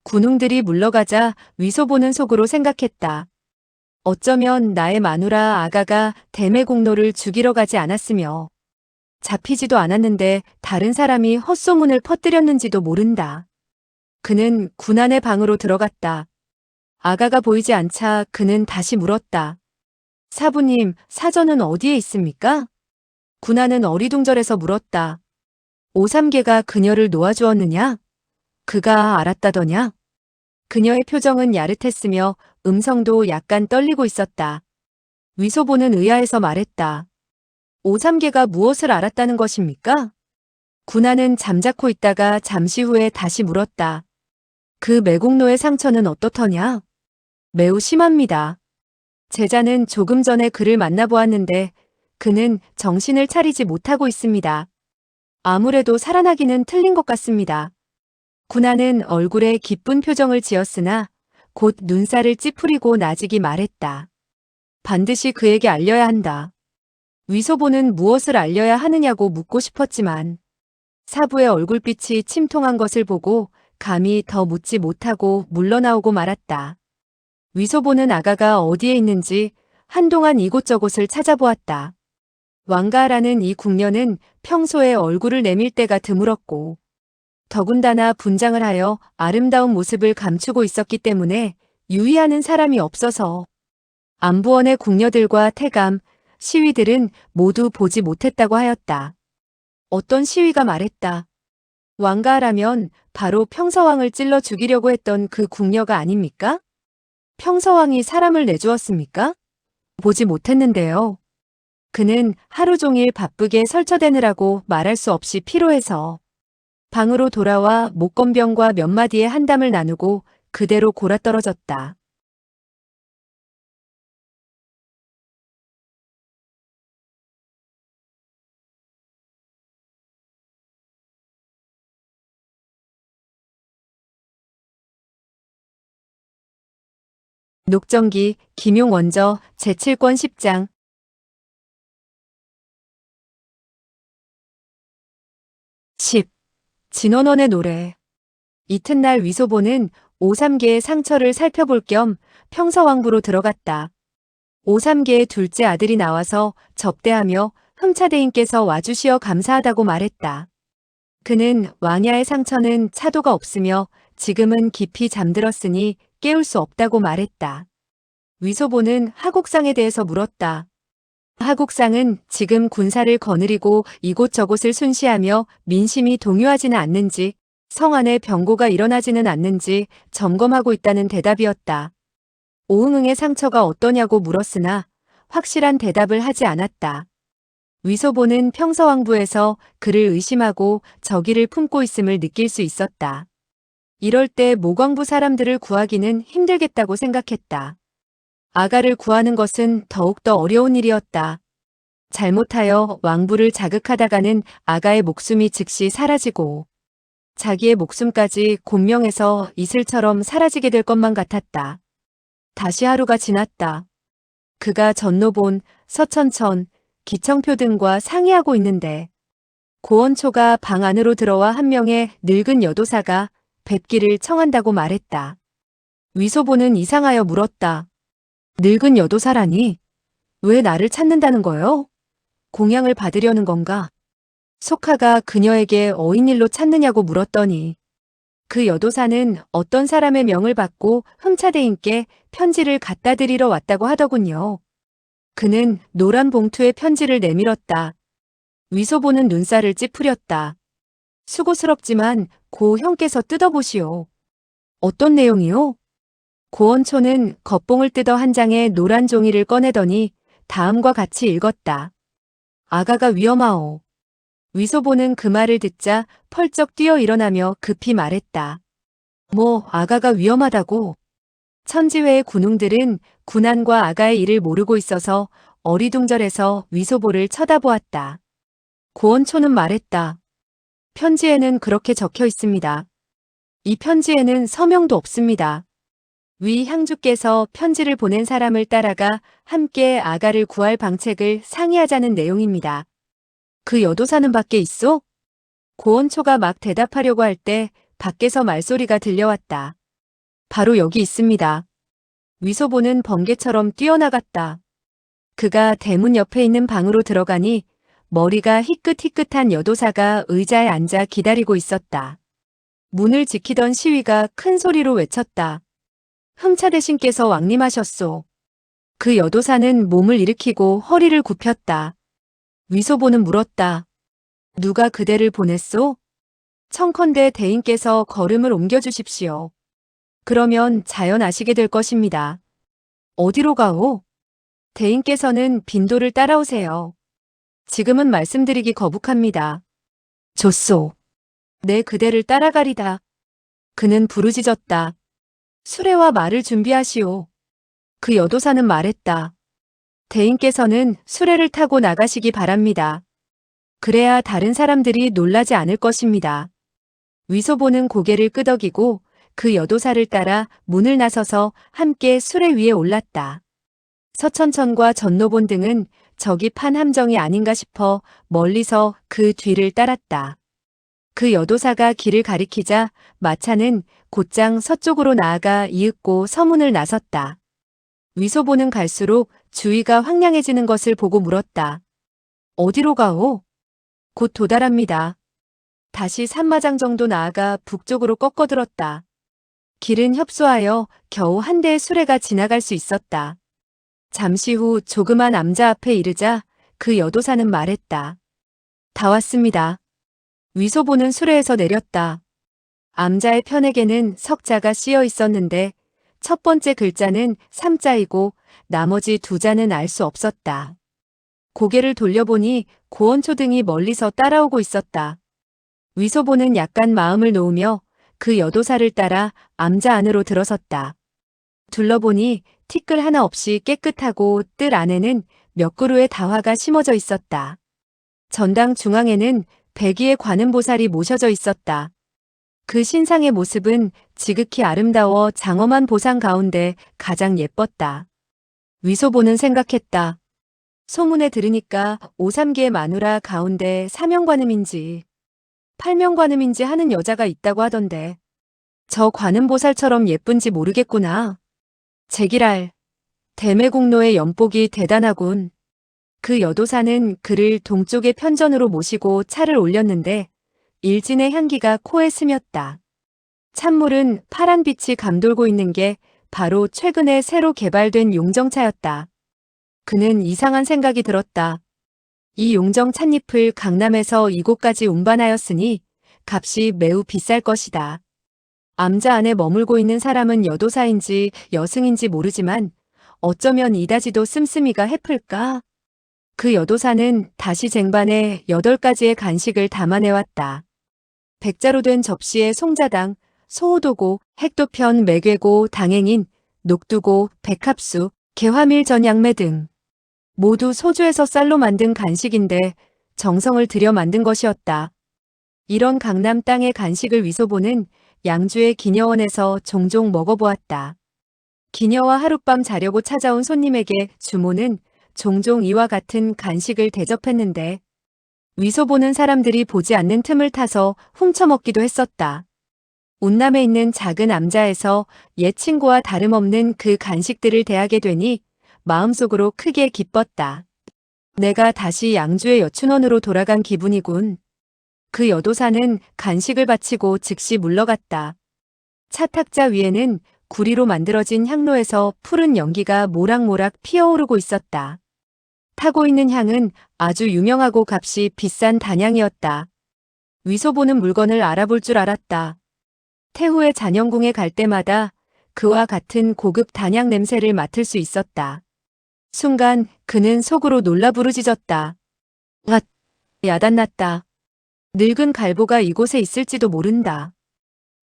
군웅들이 물러가자 위소보는 속으로 생각했다. 어쩌면 나의 마누라 아가가 대매국노를 죽이러 가지 않았으며 잡히지도 않았는데 다른 사람이 헛소문을 퍼뜨렸는지도 모른다. 그는 군안의 방으로 들어갔다. 아가가 보이지 않자 그는 다시 물었다. 사부님, 사전은 어디에 있습니까? 군안은 어리둥절해서 물었다. 오삼계가 그녀를 놓아주었느냐? 그가 알았다더냐? 그녀의 표정은 야릇했으며 음성도 약간 떨리고 있었다. 위소보는 의아해서 말했다. 오삼계가 무엇을 알았다는 것입니까? 군안은 잠자코 있다가 잠시 후에 다시 물었다. 그 매국노의 상처는 어떻더냐? 매우 심합니다. 제자는 조금 전에 그를 만나보았는데 그는 정신을 차리지 못하고 있습니다. 아무래도 살아나기는 틀린 것 같습니다. 군안은 얼굴에 기쁜 표정을 지었으나 곧 눈살을 찌푸리고 나직이 말했다. 반드시 그에게 알려야 한다. 위소보는 무엇을 알려야 하느냐고 묻고 싶었지만 사부의 얼굴빛이 침통한 것을 보고 감히 더 묻지 못하고 물러나오고 말았다. 위소보는 아가가 어디에 있는지 한동안 이곳저곳을 찾아보았다. 왕가라는 이 궁녀는 평소에 얼굴을 내밀 때가 드물었고 더군다나 분장을 하여 아름다운 모습을 감추고 있었기 때문에 유의하는 사람이 없어서 안부원의 궁녀들과 태감, 시위들은 모두 보지 못했다고 하였다. 어떤 시위가 말했다. 왕가라면 바로 평서왕을 찔러 죽이려고 했던 그 궁녀가 아닙니까? 평서왕이 사람을 내주었습니까? 보지 못했는데요. 그는 하루 종일 바쁘게 설쳐대느라고 말할 수 없이 피로해서 방으로 돌아와 목건병과 몇 마디의 한담을 나누고 그대로 골아떨어졌다. 녹정기, 김용원저, 제7권 10장. 10. 진원원의 노래. 이튿날 위소보는 오삼계의 상처를 살펴볼 겸 평서왕부로 들어갔다. 오삼계의 둘째 아들이 나와서 접대하며 흠차대인께서 와주시어 감사하다고 말했다. 그는 왕야의 상처는 차도가 없으며 지금은 깊이 잠들었으니 깨울 수 없다고 말했다. 위소보는 하곡상에 대해서 물었다. 하곡상은 지금 군사를 거느리고 이곳저곳을 순시하며 민심이 동요하지는 않는지, 성 안에 병고가 일어나지는 않는지 점검하고 있다는 대답이었다. 오응응의 상처가 어떠냐고 물었으나 확실한 대답을 하지 않았다. 위소보는 평서왕부에서 그를 의심하고 적의를 품고 있음을 느낄 수 있었다. 이럴 때 모광부 사람들을 구하기는 힘들겠다고 생각했다. 아가를 구하는 것은 더욱더 어려운 일이었다. 잘못하여 왕부를 자극하다가는 아가의 목숨이 즉시 사라지고 자기의 목숨까지 곤명해서 이슬처럼 사라지게 될 것만 같았다. 다시 하루가 지났다. 그가 전노본, 서천천, 기청표 등과 상의하고 있는데 고원초가 방 안으로 들어와 한 명의 늙은 여도사가 뵙기를 청한다고 말했다. 위소보는 이상하여 물었다. 늙은 여도사라니? 왜 나를 찾는다는 거요? 공양을 받으려는 건가? 속하가 그녀에게 어인일로 찾느냐고 물었더니 그 여도사는 어떤 사람의 명을 받고 흠차대인께 편지를 갖다 드리러 왔다고 하더군요. 그는 노란 봉투에 편지를 내밀었다. 위소보는 눈살을 찌푸렸다. 수고스럽지만 고 형께서 뜯어보시오. 어떤 내용이요? 고원초는 겉봉을 뜯어 한 장의 노란 종이를 꺼내더니 다음과 같이 읽었다. 아가가 위험하오. 위소보는 그 말을 듣자 펄쩍 뛰어 일어나며 급히 말했다. 뭐 아가가 위험하다고? 천지회의 군웅들은 군안과 아가의 일을 모르고 있어서 어리둥절해서 위소보를 쳐다보았다. 고원초는 말했다. 편지에는 그렇게 적혀 있습니다. 이 편지에는 서명도 없습니다. 위 향주께서 편지를 보낸 사람을 따라가 함께 아가를 구할 방책을 상의하자는 내용입니다. 그 여도사는 밖에 있소? 고원초가 막 대답하려고 할 때 밖에서 말소리가 들려왔다. 바로 여기 있습니다. 위소보는 번개처럼 뛰어나갔다. 그가 대문 옆에 있는 방으로 들어가니 머리가 희끗희끗한 여도사가 의자에 앉아 기다리고 있었다. 문을 지키던 시위가 큰 소리로 외쳤다. 흠차대신께서 왕림하셨소. 그 여도사는 몸을 일으키고 허리를 굽혔다. 위소보는 물었다. 누가 그대를 보냈소? 청컨대 대인께서 걸음을 옮겨주십시오. 그러면 자연 아시게 될 것입니다. 어디로 가오? 대인께서는 빈도를 따라오세요. 지금은 말씀드리기 거북합니다. 좋소. 내 그대를 따라가리다. 그는 부르짖었다. 수레와 말을 준비하시오. 그 여도사는 말했다. 대인께서는 수레를 타고 나가시기 바랍니다. 그래야 다른 사람들이 놀라지 않을 것입니다. 위소보는 고개를 끄덕이고 그 여도사를 따라 문을 나서서 함께 수레 위에 올랐다. 서천천과 전노본 등은 저기 판 함정이 아닌가 싶어 멀리서 그 뒤를 따랐다. 그 여도사가 길을 가리키자 마차는 곧장 서쪽으로 나아가 이윽고 서문을 나섰다. 위소보는 갈수록 주위가 황량해지는 것을 보고 물었다. 어디로 가오? 곧 도달합니다. 다시 산마장 정도 나아가 북쪽으로 꺾어들었다. 길은 협소하여 겨우 한 대의 수레가 지나갈 수 있었다. 잠시 후 조그만 암자 앞에 이르자 그 여도사는 말했다. 다 왔습니다. 위소보는 수레에서 내렸다. 암자의 편에게는 석자가 씌어 있었는데 첫 번째 글자는 삼자이고 나머지 두 자는 알 수 없었다. 고개를 돌려보니 고원초등이 멀리서 따라오고 있었다. 위소보는 약간 마음을 놓으며 그 여도사를 따라 암자 안으로 들어섰다. 둘러보니 티끌 하나 없이 깨끗하고 뜰 안에는 몇 그루의 다화가 심어져 있었다. 전당 중앙에는 백의의 관음보살이 모셔져 있었다. 그 신상의 모습은 지극히 아름다워 장엄한 보상 가운데 가장 예뻤다. 위소보는 생각했다. 소문에 들으니까 오삼기의 마누라 가운데 사명관음인지 팔명관음인지 하는 여자가 있다고 하던데 저 관음보살처럼 예쁜지 모르겠구나. 제기랄, 대매공로의 연복이 대단하군. 그 여도사는 그를 동쪽의 편전으로 모시고 차를 올렸는데 일진의 향기가 코에 스몄다. 찬물은 파란 빛이 감돌고 있는 게 바로 최근에 새로 개발된 용정차였다. 그는 이상한 생각이 들었다. 이 용정 찻잎을 강남에서 이곳까지 운반하였으니 값이 매우 비쌀 것이다. 암자 안에 머물고 있는 사람은 여도사인지 여승인지 모르지만 어쩌면 이다지도 씀씀이가 해플까? 그 여도사는 다시 쟁반에 8가지의 간식을 담아내왔다. 백자로 된 접시에 송자당, 소호도고, 핵도편, 매괴고, 당행인, 녹두고, 백합수, 개화밀 전양매 등 모두 소주에서 쌀로 만든 간식인데 정성을 들여 만든 것이었다. 이런 강남 땅의 간식을 위소보는 양주의 기녀원에서 종종 먹어보았다. 기녀와 하룻밤 자려고 찾아온 손님에게 주모는 종종 이와 같은 간식을 대접했는데 위소보는 사람들이 보지 않는 틈을 타서 훔쳐먹기도 했었다. 운남에 있는 작은 암자에서 옛 친구와 다름없는 그 간식들을 대하게 되니 마음속으로 크게 기뻤다. 내가 다시 양주의 여춘원으로 돌아간 기분이군. 그 여도사는 간식을 바치고 즉시 물러갔다. 차 탁자 위에는 구리로 만들어진 향로에서 푸른 연기가 모락모락 피어오르고 있었다. 타고 있는 향은 아주 유명하고 값이 비싼 단향이었다. 위소보는 물건을 알아볼 줄 알았다. 태후의 잔영궁에 갈 때마다 그와 같은 고급 단향 냄새를 맡을 수 있었다. 순간 그는 속으로 놀라 부르짖었다. 아, 야단났다. 늙은 갈보가 이곳에 있을지도 모른다.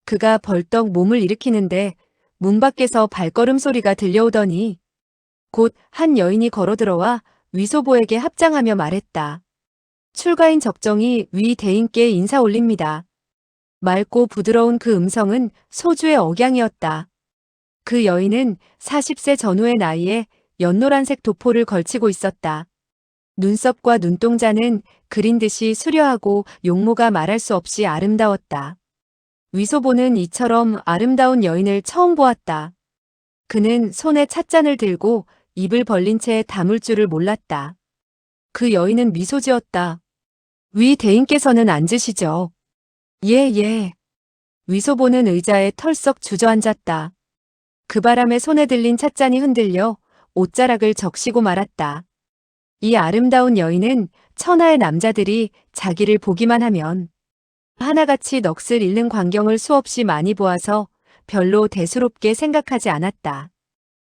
그가 벌떡 몸을 일으키는데 문 밖에서 발걸음 소리가 들려오더니 곧 한 여인이 걸어들어와 위소보에게 합장하며 말했다. 출가인 적정이 위 대인께 인사 올립니다. 맑고 부드러운 그 음성은 소주의 억양이었다. 그 여인은 40세 전후의 나이에 연노란색 도포를 걸치고 있었다. 눈썹과 눈동자는 그린 듯이 수려하고 용모가 말할 수 없이 아름다웠다. 위소보는 이처럼 아름다운 여인을 처음 보았다. 그는 손에 찻잔을 들고 입을 벌린 채 담을 줄을 몰랐다. 그 여인은 미소 지었다. 위 대인께서는 앉으시죠. 예. 위소보는 의자에 털썩 주저앉았다. 그 바람에 손에 들린 찻잔이 흔들려 옷자락을 적시고 말았다. 이 아름다운 여인은 천하의 남자들이 자기를 보기만 하면 하나같이 넋을 잃는 광경을 수없이 많이 보아서 별로 대수롭게 생각하지 않았다.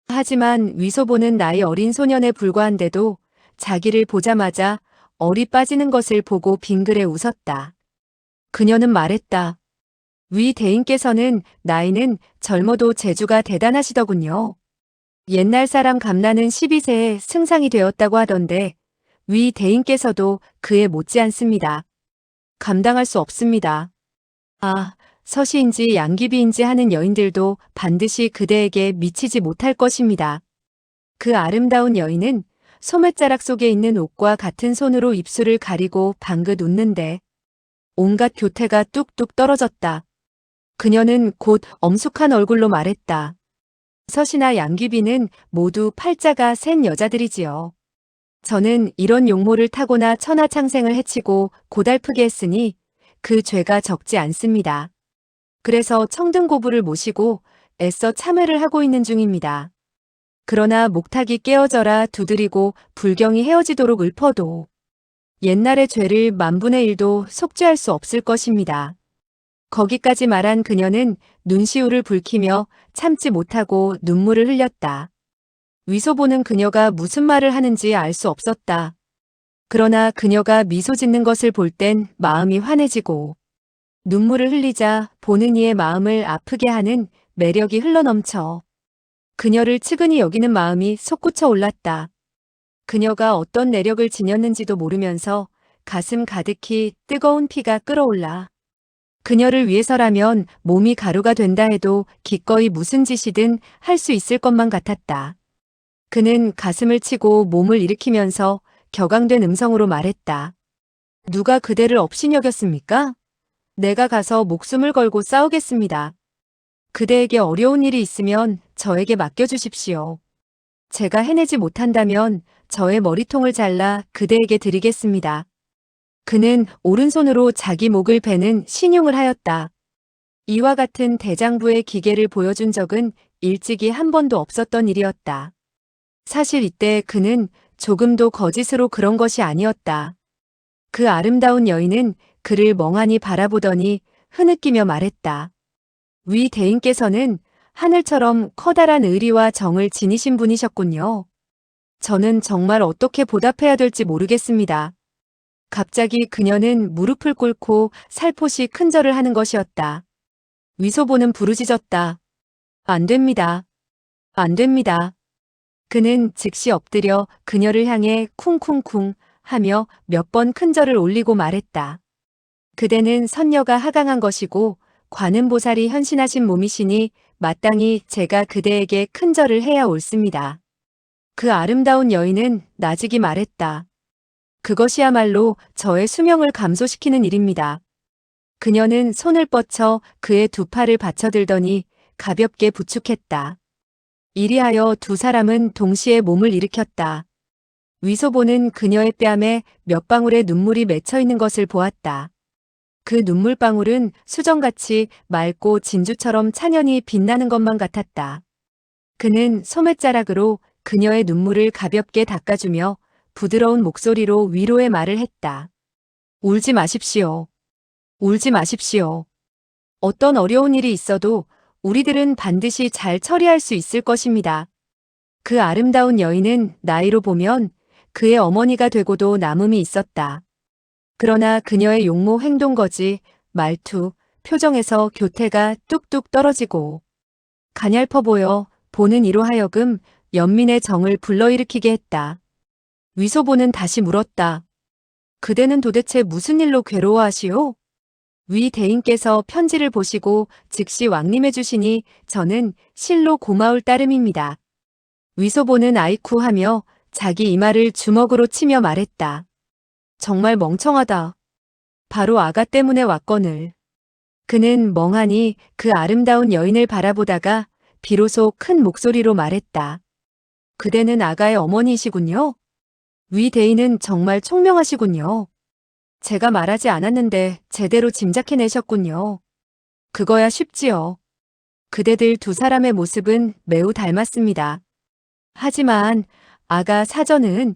하지만 위소보는 나이 어린 소년에 불과한데도 자기를 보자마자 얼이 빠지는 것을 보고 빙그레 웃었다. 그녀는 말했다. 위 대인께서는 나이는 젊어도 재주가 대단하시더군요. 옛날 사람 감나는 12세에 승상이 되었다고 하던데 위 대인께서도 그에 못지않습니다. 감당할 수 없습니다. 아, 서시인지 양귀비인지 하는 여인들도 반드시 그대에게 미치지 못할 것입니다. 그 아름다운 여인은 소매자락 속에 있는 옷과 같은 손으로 입술을 가리고 방긋 웃는데 온갖 교태가 뚝뚝 떨어졌다. 그녀는 곧 엄숙한 얼굴로 말했다. 서시나 양귀비는 모두 팔자가 센 여자들이지요. 저는 이런 용모를 타고나 천하창생을 해치고 고달프게 했으니 그 죄가 적지 않습니다. 그래서 청등고부를 모시고 애써 참회를 하고 있는 중입니다. 그러나 목탁이 깨어져라 두드리고 불경이 헤어지도록 읊어도 옛날의 죄를 만분의 일도 속죄할 수 없을 것입니다. 거기까지 말한 그녀는 눈시울을 붉히며 참지 못하고 눈물을 흘렸다. 위소 보는 그녀가 무슨 말을 하는지 알 수 없었다. 그러나 그녀가 미소 짓는 것을 볼 땐 마음이 환해지고 눈물을 흘리자 보는 이의 마음을 아프게 하는 매력이 흘러넘쳐 그녀를 측은히 여기는 마음이 솟구쳐 올랐다. 그녀가 어떤 내력을 지녔는지도 모르면서 가슴 가득히 뜨거운 피가 끓어올라 그녀를 위해서라면 몸이 가루가 된다 해도 기꺼이 무슨 짓이든 할 수 있을 것만 같았다. 그는 가슴을 치고 몸을 일으키면서 격앙된 음성으로 말했다. 누가 그대를 업신여겼습니까? 내가 가서 목숨을 걸고 싸우겠습니다. 그대에게 어려운 일이 있으면 저에게 맡겨주십시오. 제가 해내지 못한다면 저의 머리통을 잘라 그대에게 드리겠습니다. 그는 오른손으로 자기 목을 베는 신용을 하였다. 이와 같은 대장부의 기계를 보여준 적은 일찍이 한 번도 없었던 일이었다. 사실 이때 그는 조금도 거짓으로 그런 것이 아니었다. 그 아름다운 여인은 그를 멍하니 바라보더니 흐느끼며 말했다. 위 대인께서는 하늘처럼 커다란 의리와 정을 지니신 분이셨군요. 저는 정말 어떻게 보답해야 될지 모르겠습니다. 갑자기 그녀는 무릎을 꿇고 살포시 큰절을 하는 것이었다. 위소보는 부르짖었다. 안 됩니다. 안 됩니다. 그는 즉시 엎드려 그녀를 향해 쿵쿵쿵 하며 몇 번 큰절을 올리고 말했다. 그대는 선녀가 하강한 것이고 관음보살이 현신하신 몸이시니 마땅히 제가 그대에게 큰절을 해야 옳습니다. 그 아름다운 여인은 나직이 말했다. 그것이야말로 저의 수명을 감소시키는 일입니다. 그녀는 손을 뻗쳐 그의 두 팔을 받쳐들더니 가볍게 부축했다. 이리하여 두 사람은 동시에 몸을 일으켰다. 위소보는 그녀의 뺨에 몇 방울의 눈물이 맺혀 있는 것을 보았다. 그 눈물방울은 수정같이 맑고 진주처럼 찬연히 빛나는 것만 같았다. 그는 소매자락으로 그녀의 눈물을 가볍게 닦아주며 부드러운 목소리로 위로의 말을 했다. 울지 마십시오. 울지 마십시오. 어떤 어려운 일이 있어도 우리들은 반드시 잘 처리할 수 있을 것입니다. 그 아름다운 여인은 나이로 보면 그의 어머니가 되고도 남음이 있었다. 그러나 그녀의 용모 행동거지, 말투, 표정에서 교태가 뚝뚝 떨어지고 가냘퍼 보여 보는 이로 하여금 연민의 정을 불러일으키게 했다. 위소보는 다시 물었다. 그대는 도대체 무슨 일로 괴로워하시오? 위 대인께서 편지를 보시고 즉시 왕림해 주시니 저는 실로 고마울 따름입니다. 위소보는 아이쿠 하며 자기 이마를 주먹으로 치며 말했다. 정말 멍청하다. 바로 아가 때문에 왔거늘. 그는 멍하니 그 아름다운 여인을 바라보다가 비로소 큰 목소리로 말했다. 그대는 아가의 어머니이시군요. 위 대인은 정말 총명하시군요. 제가 말하지 않았는데 제대로 짐작해내셨군요. 그거야 쉽지요. 그대들 두 사람의 모습은 매우 닮았습니다. 하지만 아가 사전은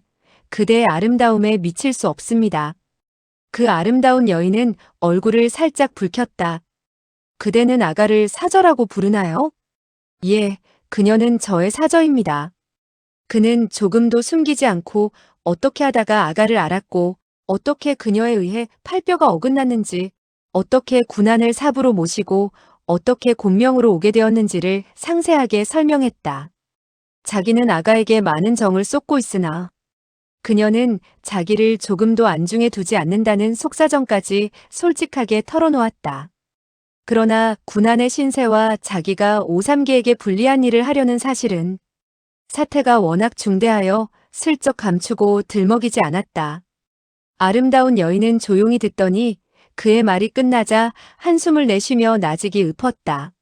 그대의 아름다움에 미칠 수 없습니다. 그 아름다운 여인은 얼굴을 살짝 붉혔다. 그대는 아가를 사저라고 부르나요? 예, 그녀는 저의 사저입니다. 그는 조금도 숨기지 않고 어떻게 하다가 아가를 알았고 어떻게 그녀에 의해 팔뼈가 어긋났는지 어떻게 군안을 삽으로 모시고 어떻게 곤명으로 오게 되었는지를 상세하게 설명했다. 자기는 아가에게 많은 정을 쏟고 있으나 그녀는 자기를 조금도 안중에 두지 않는다는 속사정까지 솔직하게 털어놓았다. 그러나 군안의 신세와 자기가 오삼계에게 불리한 일을 하려는 사실은 사태가 워낙 중대하여 슬쩍 감추고 들먹이지 않았다. 아름다운 여인은 조용히 듣더니 그의 말이 끝나자 한숨을 내쉬며 나직이 읊었다.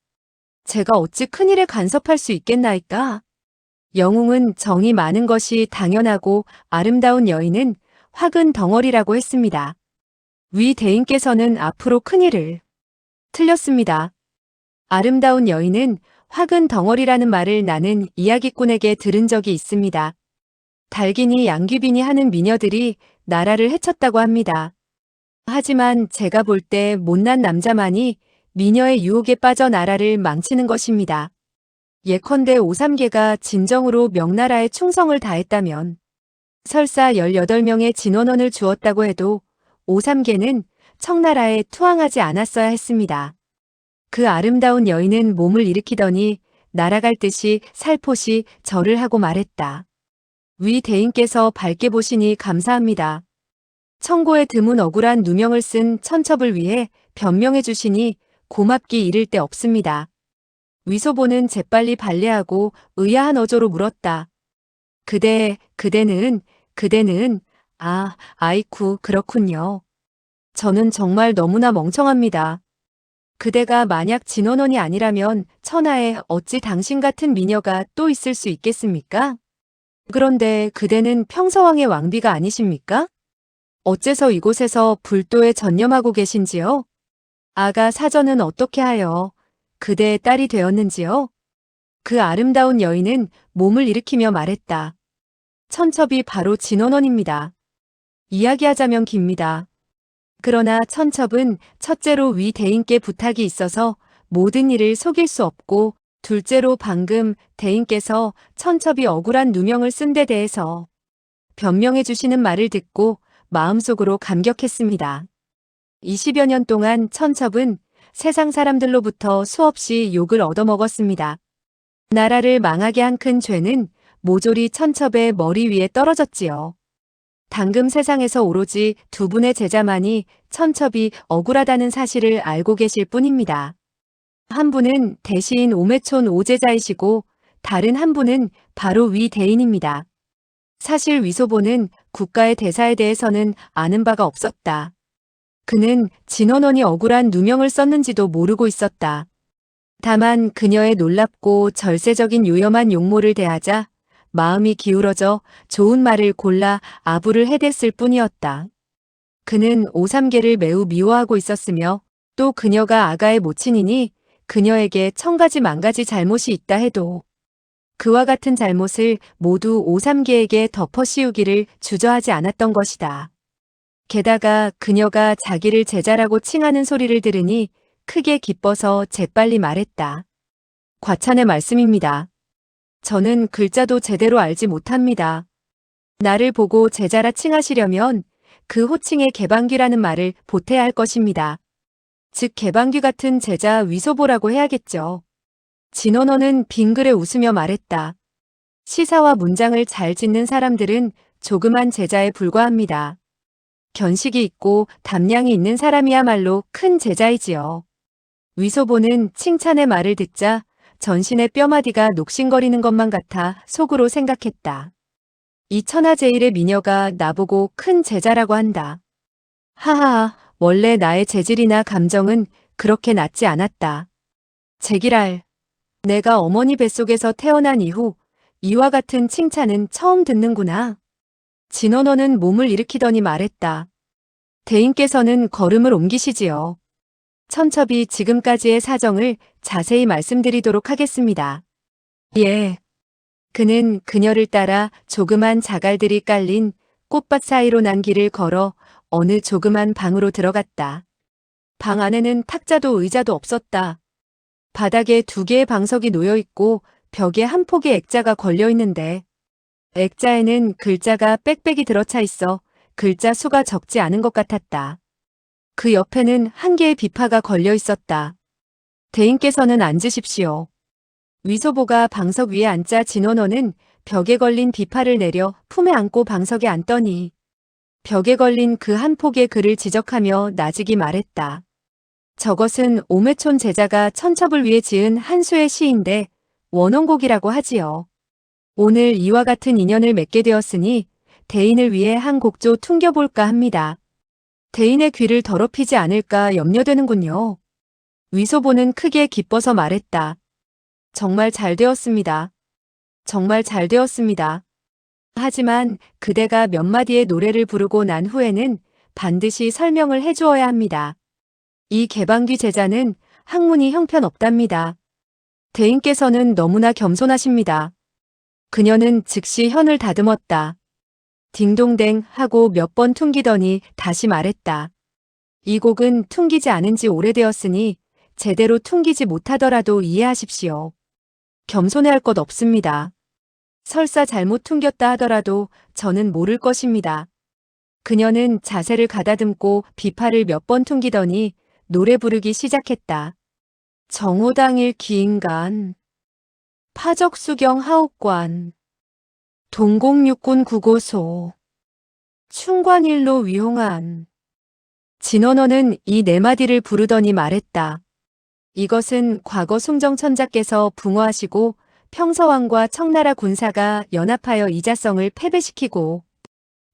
제가 어찌 큰일에 간섭할 수 있겠나이까? 영웅은 정이 많은 것이 당연하고 아름다운 여인은 화근 덩어리라고 했습니다. 위 대인께서는 앞으로 큰일을 틀렸습니다. 아름다운 여인은 화근 덩어리라는 말을 나는 이야기꾼에게 들은 적이 있습니다. 달기니 양귀비니 하는 미녀들이 나라를 해쳤다고 합니다. 하지만 제가 볼 때 못난 남자만이 미녀의 유혹에 빠져 나라를 망치는 것입니다. 예컨대 오삼계가 진정으로 명나라에 충성을 다했다면 설사 18명의 진원원을 주었다고 해도 오삼계는 청나라에 투항하지 않았어야 했습니다. 그 아름다운 여인은 몸을 일으키더니 날아갈 듯이 살포시 절을 하고 말했다. 위 대인께서 밝게 보시니 감사합니다. 청고에 드문 억울한 누명을 쓴 천첩을 위해 변명해 주시니 고맙기 이를 데 없습니다. 위소보는 재빨리 발례하고 의아한 어조로 물었다. 그대는, 아이쿠, 그렇군요. 저는 정말 너무나 멍청합니다. 그대가 만약 진원원이 아니라면 천하에 어찌 당신 같은 미녀가 또 있을 수 있겠습니까? 그런데 그대는 평서왕의 왕비가 아니십니까? 어째서 이곳에서 불도에 전념하고 계신지요? 아가 사전은 어떻게 하여 그대의 딸이 되었는지요? 그 아름다운 여인은 몸을 일으키며 말했다. 천첩이 바로 진원원입니다. 이야기하자면 깁니다. 그러나 천첩은 첫째로 위 대인께 부탁이 있어서 모든 일을 속일 수 없고 둘째로 방금 대인께서 천첩이 억울한 누명을 쓴 데 대해서 변명해 주시는 말을 듣고 마음속으로 감격했습니다. 20여 년 동안 천첩은 세상 사람들로부터 수없이 욕을 얻어먹었습니다. 나라를 망하게 한 큰 죄는 모조리 천첩의 머리 위에 떨어졌지요. 당금 세상에서 오로지 두 분의 제자만이 천첩이 억울하다는 사실을 알고 계실 뿐입니다. 한 분은 대시인 오매촌 오제자이시고 다른 한 분은 바로 위 대인입니다. 사실 위소보는 국가의 대사에 대해서는 아는 바가 없었다. 그는 진원원이 억울한 누명을 썼는지도 모르고 있었다. 다만 그녀의 놀랍고 절세적인 요염한 용모를 대하자 마음이 기울어져 좋은 말을 골라 아부를 해댔을 뿐이었다. 그는 오삼계를 매우 미워하고 있었으며 또 그녀가 아가의 모친이니 그녀에게 천가지 만가지 잘못이 있다 해도 그와 같은 잘못을 모두 오삼계에게 덮어씌우기를 주저하지 않았던 것이다. 게다가 그녀가 자기를 제자라고 칭하는 소리를 들으니 크게 기뻐서 재빨리 말했다. 과찬의 말씀입니다. 저는 글자도 제대로 알지 못합니다. 나를 보고 제자라 칭하시려면 그 호칭에 개방귀라는 말을 보태야 할 것입니다. 즉 개방귀 같은 제자 위소보라고 해야겠죠. 진원원은 빙그레 웃으며 말했다. 시사와 문장을 잘 짓는 사람들은 조그만 제자에 불과합니다. 견식이 있고 담량이 있는 사람이야말로 큰 제자이지요. 위소보는 칭찬의 말을 듣자 전신의 뼈마디가 녹신거리는 것만 같아 속으로 생각했다. 이 천하제일의 미녀가 나보고 큰 제자라고 한다. 하하, 원래 나의 재질이나 감정은 그렇게 낮지 않았다. 제기랄, 내가 어머니 뱃속에서 태어난 이후 이와 같은 칭찬은 처음 듣는구나. 진원원은 몸을 일으키더니 말했다. 대인께서는 걸음을 옮기시지요. 천첩이 지금까지의 사정을 자세히 말씀드리도록 하겠습니다. 예. 그는 그녀를 따라 조그만 자갈들이 깔린 꽃밭 사이로 난 길을 걸어 어느 조그만 방으로 들어갔다. 방 안에는 탁자도 의자도 없었다. 바닥에 2개의 방석이 놓여 있고 벽에 한 폭의 액자가 걸려 있는데 액자에는 글자가 빽빽이 들어차 있어 글자 수가 적지 않은 것 같았다. 그 옆에는 1개의 비파가 걸려 있었다. 대인께서는 앉으십시오. 위소보가 방석 위에 앉자 진원원은 벽에 걸린 비파를 내려 품에 안고 방석에 앉더니 벽에 걸린 그 한 폭의 글을 지적하며 나직이 말했다. 저것은 오매촌 제자가 천첩을 위해 지은 한 수의 시인데 원원곡이라고 하지요. 오늘 이와 같은 인연을 맺게 되었으니 대인을 위해 한 곡조 퉁겨볼까 합니다. 대인의 귀를 더럽히지 않을까 염려되는군요. 위소보는 크게 기뻐서 말했다. 정말 잘 되었습니다. 정말 잘 되었습니다. 하지만 그대가 몇 마디의 노래를 부르고 난 후에는 반드시 설명을 해주어야 합니다. 이 개방귀 제자는 학문이 형편없답니다. 대인께서는 너무나 겸손하십니다. 그녀는 즉시 현을 다듬었다. 딩동댕 하고 몇 번 퉁기더니 다시 말했다. 이 곡은 퉁기지 않은 지 오래되었으니 제대로 퉁기지 못하더라도 이해하십시오. 겸손해할 것 없습니다. 설사 잘못 퉁겼다 하더라도 저는 모를 것입니다. 그녀는 자세를 가다듬고 비파를 몇 번 퉁기더니 노래 부르기 시작했다. 정호당일 기인간, 파적수경 하옥관, 동공육군 구고소, 충관일로 위홍한. 진원어는 이 네 마디를 부르더니 말했다. 이것은 과거 숭정천자께서 붕어하시고 평서왕과 청나라 군사가 연합하여 이자성을 패배시키고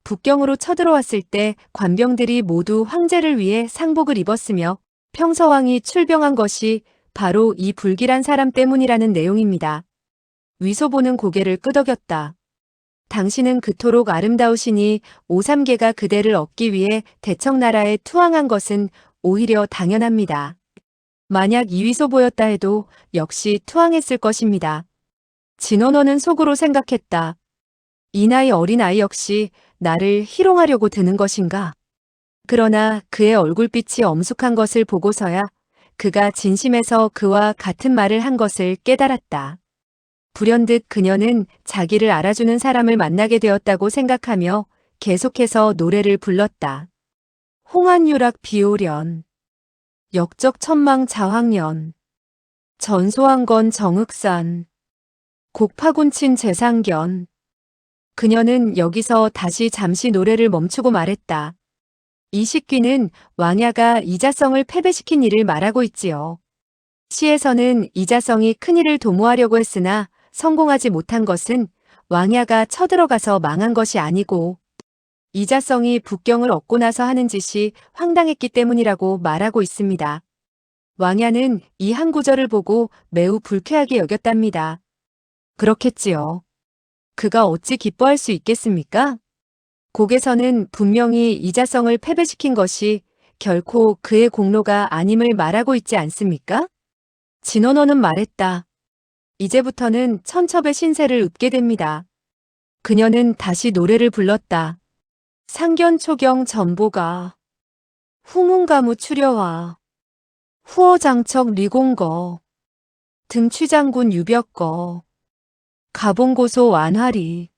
북경으로 쳐들어왔을 때 관병들이 모두 황제를 위해 상복을 입었으며 평서왕이 출병한 것이 바로 이 불길한 사람 때문이라는 내용입니다. 위소보는 고개를 끄덕였다. 당신은 그토록 아름다우시니 오삼계가 그대를 얻기 위해 대청나라에 투항한 것은 오히려 당연합니다. 만약 이위소보였다 해도 역시 투항했을 것입니다. 진원호는 속으로 생각했다. 이 나이 어린 아이 역시 나를 희롱하려고 드는 것인가? 그러나 그의 얼굴빛이 엄숙한 것을 보고서야 그가 진심에서 그와 같은 말을 한 것을 깨달았다. 불현듯 그녀는 자기를 알아주는 사람을 만나게 되었다고 생각하며 계속해서 노래를 불렀다. 홍한유락 비오련, 역적천망 자황년, 전소한건 정흑산, 곡파군친 재상견. 그녀는 여기서 다시 잠시 노래를 멈추고 말했다. 이 식귀는 왕야가 이자성을 패배시킨 일을 말하고 있지요. 시에서는 이자성이 큰일을 도모하려고 했으나 성공하지 못한 것은 왕야가 쳐들어가서 망한 것이 아니고 이자성이 북경을 얻고 나서 하는 짓이 황당했기 때문이라고 말하고 있습니다. 왕야는 이 한 구절을 보고 매우 불쾌하게 여겼답니다. 그렇겠지요. 그가 어찌 기뻐할 수 있겠습니까? 곡에서는 분명히 이자성을 패배시킨 것이 결코 그의 공로가 아님을 말하고 있지 않습니까? 진원호는 말했다. 이제부터는 천첩의 신세를 읊게 됩니다. 그녀는 다시 노래를 불렀다. 상견초경 전보가 후문가무 추려와 후어장척 리공거 등취장군 유벽거 가봉고소 완화리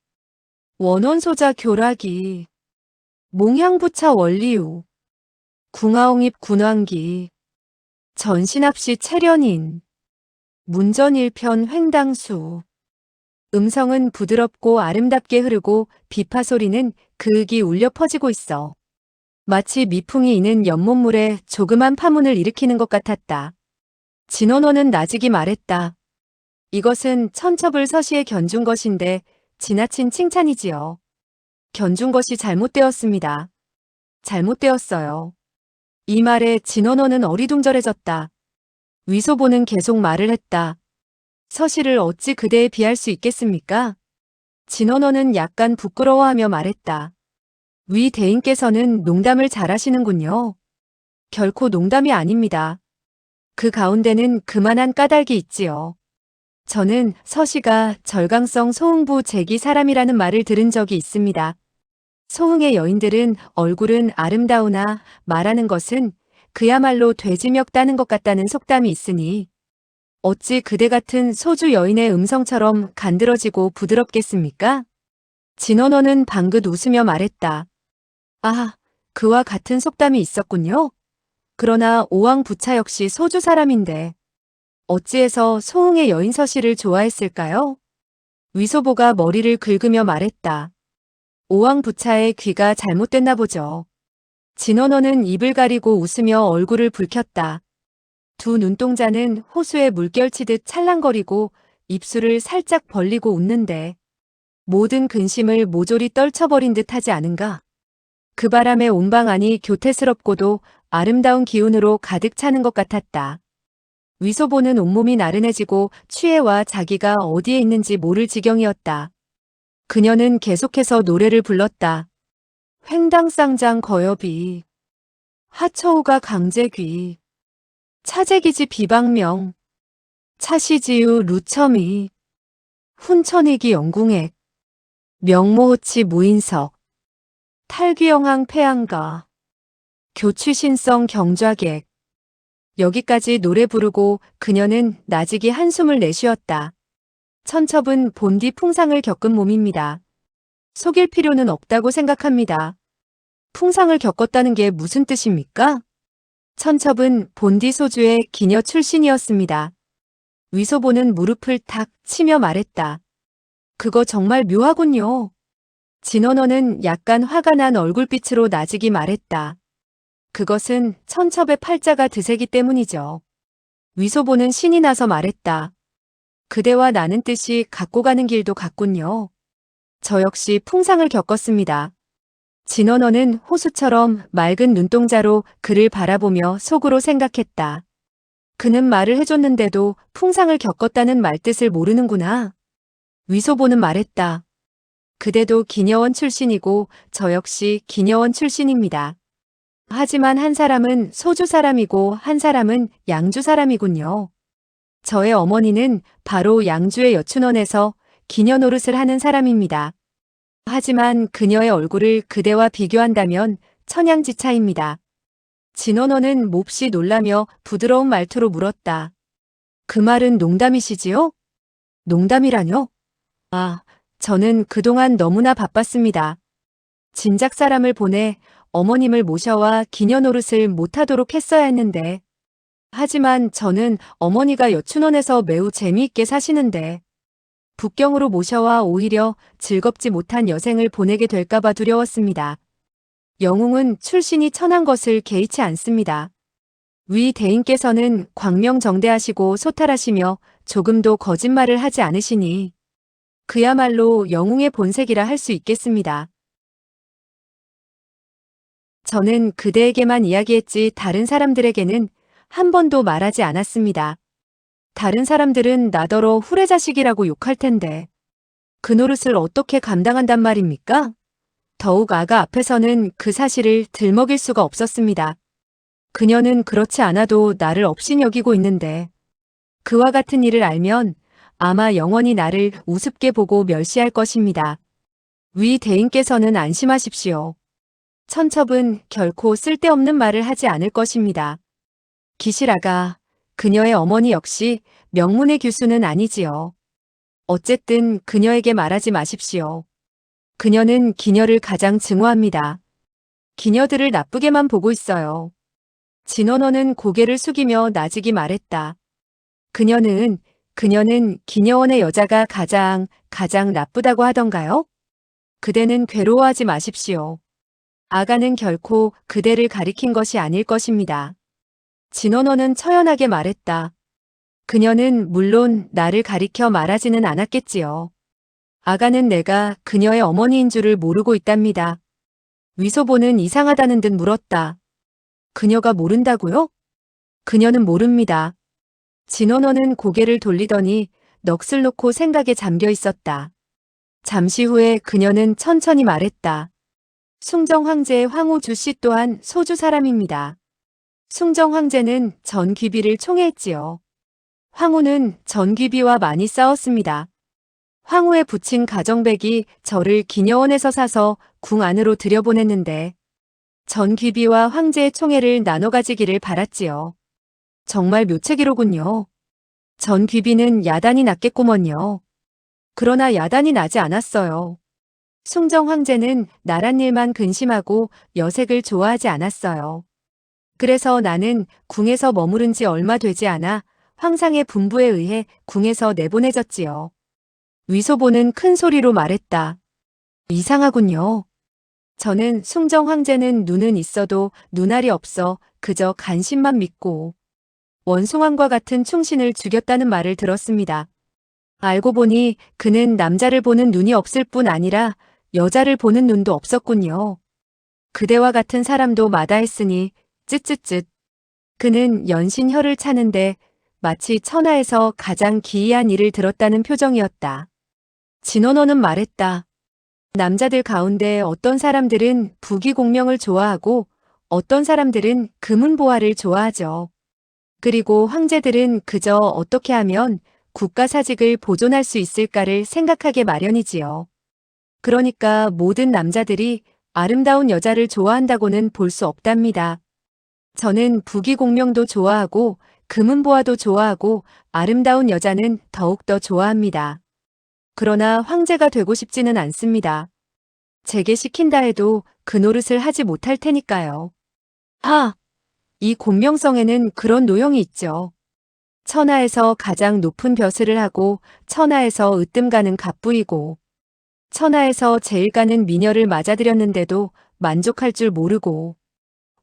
원원소자 교락이 몽향부차 원리우 궁하옹입 군왕기 전신합시 체련인 문전일편 횡당수. 음성은 부드럽고 아름답게 흐르고 비파 소리는 그윽이 울려 퍼지고 있어. 마치 미풍이 이는 연못물에 조그만 파문을 일으키는 것 같았다. 진원호는 나직이 말했다. 이것은 천첩을 서시에 견준 것인데 지나친 칭찬이지요. 견준 것이 잘못되었습니다. 잘못되었어요. 이 말에 진원호는 어리둥절해졌다. 위소보는 계속 말을 했다. 서시를 어찌 그대에 비할 수 있겠습니까? 진원호는 약간 부끄러워하며 말했다. 위 대인께서는 농담을 잘하시는군요. 결코 농담이 아닙니다. 그 가운데는 그만한 까닭이 있지요. 저는 서시가 절강성 소흥부 제기 사람이라는 말을 들은 적이 있습니다. 소흥의 여인들은 얼굴은 아름다우나 말하는 것은 그야말로 돼지멱 따는 것 같다는 속담이 있으니 어찌 그대 같은 소주 여인의 음성처럼 간드러지고 부드럽겠습니까? 진원호는 방긋 웃으며 말했다. 아, 그와 같은 속담이 있었군요. 그러나 오왕부차 역시 소주 사람인데 어찌해서 소흥의 여인 서시를 좋아했을까요? 위소보가 머리를 긁으며 말했다. 오왕부차의 귀가 잘못됐나 보죠. 진원호는 입을 가리고 웃으며 얼굴을 붉혔다. 두 눈동자는 호수에 물결치듯 찰랑거리고 입술을 살짝 벌리고 웃는데 모든 근심을 모조리 떨쳐버린 듯 하지 않은가? 그 바람에 온 방 안이 교태스럽고도 아름다운 기운으로 가득 차는 것 같았다. 위소보는 온몸이 나른해지고 취해와 자기가 어디에 있는지 모를 지경이었다. 그녀는 계속해서 노래를 불렀다. 횡당쌍장 거여비, 하처우가 강제귀, 차재기지 비방명, 차시지유 루첨이, 훈천이기 영궁액, 명모호치 무인석, 탈귀영항 폐양가, 교취신성 경좌객. 여기까지 노래 부르고 그녀는 나직이 한숨을 내쉬었다. 천첩은 본디 풍상을 겪은 몸입니다. 속일 필요는 없다고 생각합니다. 풍상을 겪었다는 게 무슨 뜻입니까? 천첩은 본디 소주의 기녀 출신이었습니다. 위소보는 무릎을 탁 치며 말했다. 그거 정말 묘하군요. 진원호는 약간 화가 난 얼굴빛으로 나직이 말했다. 그것은 천첩의 팔자가 드세기 때문이죠. 위소보는 신이 나서 말했다. 그대와 나는 뜻이 갖고 가는 길도 같군요. 저 역시 풍상을 겪었습니다. 진원호는 호수처럼 맑은 눈동자로 그를 바라보며 속으로 생각했다. 그는 말을 해줬는데도 풍상을 겪었다는 말뜻을 모르는구나. 위소보는 말했다. 그대도 기녀원 출신이고 저 역시 기녀원 출신입니다. 하지만 한 사람은 소주 사람이고 한 사람은 양주 사람이군요. 저의 어머니는 바로 양주의 여춘원에서 기녀 노릇을 하는 사람입니다. 하지만 그녀의 얼굴을 그대와 비교한다면 천양지차입니다. 진원호는 몹시 놀라며 부드러운 말투로 물었다. 그 말은 농담이시지요? 농담이라뇨? 아, 저는 그동안 너무나 바빴습니다. 진작 사람을 보내 어머님을 모셔와 기녀 노릇을 못하도록 했어야 했는데. 하지만 저는 어머니가 여춘원에서 매우 재미있게 사시는데 북경으로 모셔와 오히려 즐겁지 못한 여생을 보내게 될까봐 두려웠습니다. 영웅은 출신이 천한 것을 개의치 않습니다. 위 대인께서는 광명정대하시고 소탈하시며 조금도 거짓말을 하지 않으시니 그야말로 영웅의 본색이라 할 수 있겠습니다. 저는 그대에게만 이야기했지 다른 사람들에게는 한 번도 말하지 않았습니다. 다른 사람들은 나더러 후레자식이라고 욕할 텐데 그 노릇을 어떻게 감당한단 말입니까? 더욱 아가 앞에서는 그 사실을 들먹일 수가 없었습니다. 그녀는 그렇지 않아도 나를 업신 여기고 있는데 그와 같은 일을 알면 아마 영원히 나를 우습게 보고 멸시할 것입니다. 위 대인께서는 안심하십시오. 천첩은 결코 쓸데없는 말을 하지 않을 것입니다. 기실아가, 그녀의 어머니 역시 명문의 교수는 아니지요. 어쨌든 그녀에게 말하지 마십시오. 그녀는 기녀를 가장 증오합니다. 기녀들을 나쁘게만 보고 있어요. 진원호는 고개를 숙이며 나직이 말했다. 그녀는 기녀원의 여자가 가장 나쁘다고 하던가요? 그대는 괴로워하지 마십시오. 아가는 결코 그대를 가리킨 것이 아닐 것입니다. 진원호는 처연하게 말했다. 그녀는 물론 나를 가리켜 말하지는 않았겠지요. 아가는 내가 그녀의 어머니인 줄을 모르고 있답니다. 위소보는 이상하다는 듯 물었다. 그녀가 모른다고요? 그녀는 모릅니다. 진원호는 고개를 돌리더니 넋을 놓고 생각에 잠겨 있었다. 잠시 후에 그녀는 천천히 말했다. 숭정 황제의 황우주 씨 또한 소주 사람입니다. 숭정 황제는 전귀비를 총애했지요. 황후는 전귀비와 많이 싸웠습니다. 황후의 부친 가정백이 저를 기녀원에서 사서 궁 안으로 들여보냈는데 전귀비와 황제의 총애를 나눠 가지기를 바랐지요. 정말 묘책이로군요. 전귀비는 야단이 났겠구먼요. 그러나 야단이 나지 않았어요. 숭정 황제는 나란 일만 근심하고 여색을 좋아하지 않았어요. 그래서 나는 궁에서 머무른 지 얼마 되지 않아 황상의 분부에 의해 궁에서 내보내졌지요. 위소보는 큰 소리로 말했다. 이상하군요. 저는 숭정 황제는 눈은 있어도 눈알이 없어 그저 간신만 믿고 원숭왕과 같은 충신을 죽였다는 말을 들었습니다. 알고 보니 그는 남자를 보는 눈이 없을 뿐 아니라 여자를 보는 눈도 없었군요. 그대와 같은 사람도 마다했으니 쯧쯧쯧. 그는 연신 혀를 차는데 마치 천하에서 가장 기이한 일을 들었다는 표정이었다. 진원호는 말했다. 남자들 가운데 어떤 사람들은 부귀공명을 좋아하고 어떤 사람들은 금은보화를 좋아하죠. 그리고 황제들은 그저 어떻게 하면 국가 사직을 보존할 수 있을까를 생각하게 마련이지요. 그러니까 모든 남자들이 아름다운 여자를 좋아한다고는 볼 수 없답니다. 저는 부귀공명도 좋아하고 금은보화도 좋아하고 아름다운 여자는 더욱더 좋아합니다. 그러나 황제가 되고 싶지는 않습니다. 제게 시킨다 해도 그 노릇을 하지 못할 테니까요. 이 곤명성에는 그런 노형이 있죠. 천하에서 가장 높은 벼슬을 하고 천하에서 으뜸 가는 갑부이고 천하에서 제일 가는 미녀를 맞아들였는데도 만족할 줄 모르고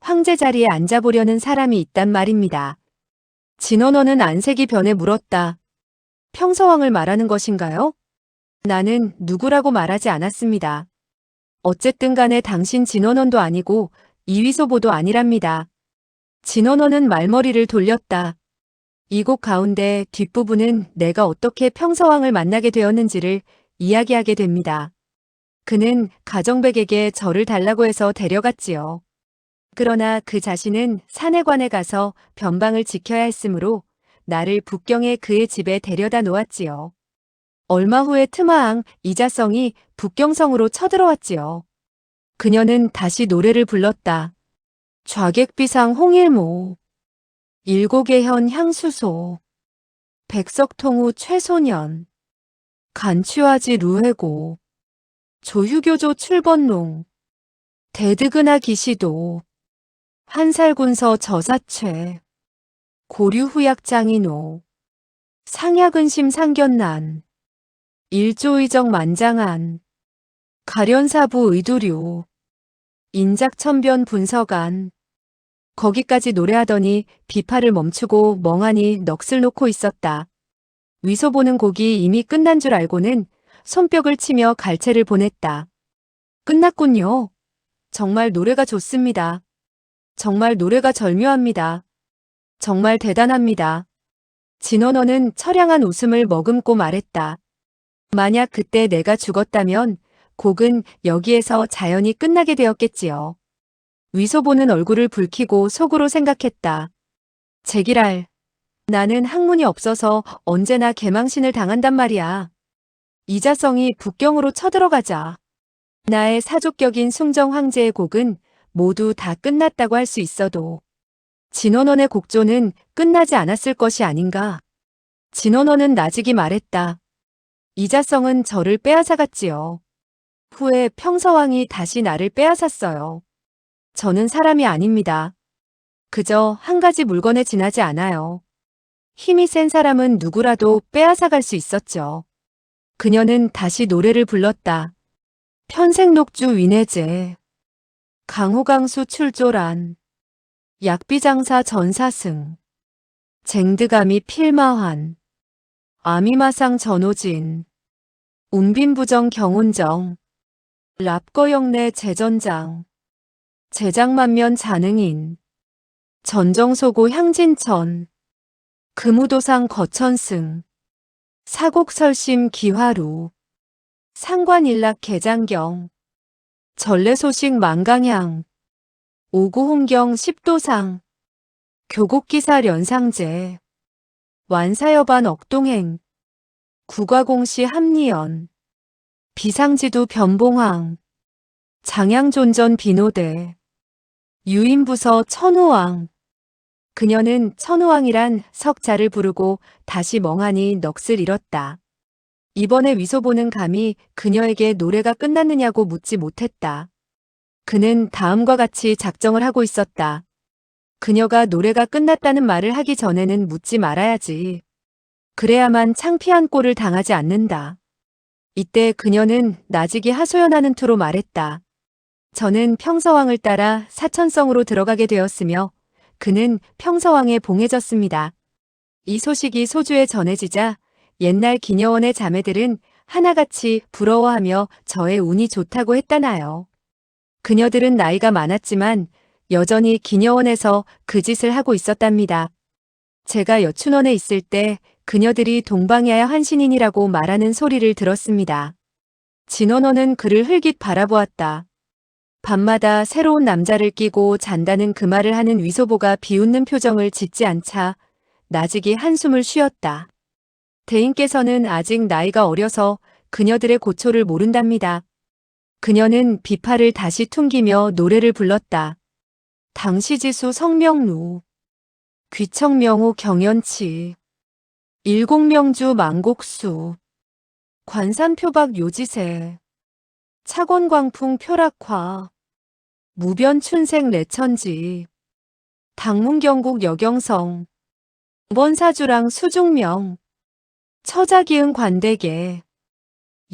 황제 자리에 앉아보려는 사람이 있단 말입니다. 진원호는 안색이 변해 물었다. 평서왕을 말하는 것인가요? 나는 누구라고 말하지 않았습니다. 어쨌든 간에 당신 진원원도 아니고 이위소보도 아니랍니다. 진원원은 말머리를 돌렸다. 이 곡 가운데 뒷부분은 내가 어떻게 평서왕을 만나게 되었는지를 이야기하게 됩니다. 그는 가정백에게 저를 달라고 해서 데려갔지요. 그러나 그 자신은 산해관에 가서 변방을 지켜야 했으므로 나를 북경의 그의 집에 데려다 놓았지요. 얼마 후에 틈하항 이자성이 북경성으로 쳐들어왔지요. 그녀는 다시 노래를 불렀다. 좌객비상 홍일모, 일곡의현 향수소, 백석통우 최소년, 간취화지 루해고, 조휴교조 출번농, 대드그나 기시도, 한살군서 저사최, 고류후약장인호, 상야근심 상견난, 일조의정 만장한, 가련사부 의두류, 인작천변 분서간, 거기까지 노래하더니 비파를 멈추고 멍하니 넋을 놓고 있었다. 위소 보는 곡이 이미 끝난 줄 알고는 손뼉을 치며 갈채를 보냈다. 끝났군요. 정말 노래가 좋습니다. 정말 노래가 절묘합니다. 정말 대단합니다. 진원호는 처량한 웃음을 머금고 말했다. 만약 그때 내가 죽었다면 곡은 여기에서 자연히 끝나게 되었겠지요. 위소 보는 얼굴을 붉히고 속으로 생각했다. 제기랄. 나는 학문이 없어서 언제나 개망신을 당한단 말이야. 이자성이 북경으로 쳐들어가자. 나의 사족격인 숭정 황제의 곡은 모두 다 끝났다고 할 수 있어도 진원원의 곡조는 끝나지 않았을 것이 아닌가. 진원원은 나직이 말했다. 이자성은 저를 빼앗아갔지요. 후에 평서왕이 다시 나를 빼앗았어요. 저는 사람이 아닙니다. 그저 한 가지 물건에 지나지 않아요. 힘이 센 사람은 누구라도 빼앗아갈 수 있었죠. 그녀는 다시 노래를 불렀다. 편생녹주 위내제, 강호강수 출조란, 약비장사 전사승, 쟁드감이 필마환, 아미마상 전호진, 운빈부정 경운정, 랍거영내 제전장, 제장만면 잔응인, 전정소고 향진천, 금우도상 거천승, 사곡설심 기화루, 상관일락 개장경, 전래소식 만강향, 오구홍경 십도상, 교곡기사 련상제, 완사여반 억동행, 국가공시 합리연, 비상지도 변봉황, 장양존전 비노대, 유인부서 천우왕. 그녀는 천우왕이란 석자를 부르고 다시 멍하니 넋을 잃었다. 이번에 위소 보는 감히 그녀에게 노래가 끝났느냐고 묻지 못했다. 그는 다음과 같이 작정을 하고 있었다. 그녀가 노래가 끝났다는 말을 하기 전에는 묻지 말아야지. 그래야만 창피한 꼴을 당하지 않는다. 이때 그녀는 나직이 하소연하는 투로 말했다. 저는 평서왕을 따라 사천성으로 들어가게 되었으며 그는 평서왕에 봉해졌습니다. 이 소식이 소주에 전해지자 옛날 기녀원의 자매들은 하나같이 부러워하며 저의 운이 좋다고 했다나요. 그녀들은 나이가 많았지만 여전히 기녀원에서 그 짓을 하고 있었답니다. 제가 여춘원에 있을 때 그녀들이 동방야야 환신인이라고 말하는 소리를 들었습니다. 진원호는 그를 흘깃 바라보았다. 밤마다 새로운 남자를 끼고 잔다는 그 말을 하는 위소보가 비웃는 표정을 짓지 않자 나직이 한숨을 쉬었다. 대인께서는 아직 나이가 어려서 그녀들의 고초를 모른답니다. 그녀는 비파를 다시 퉁기며 노래를 불렀다. 당시지수 성명루, 귀청명호 경연치, 일곡명주 만곡수, 관산표박 요지세, 차권광풍 표락화, 무변춘생 내천지, 당문경국 여경성, 번사주랑 수중명, 처자기은 관대계,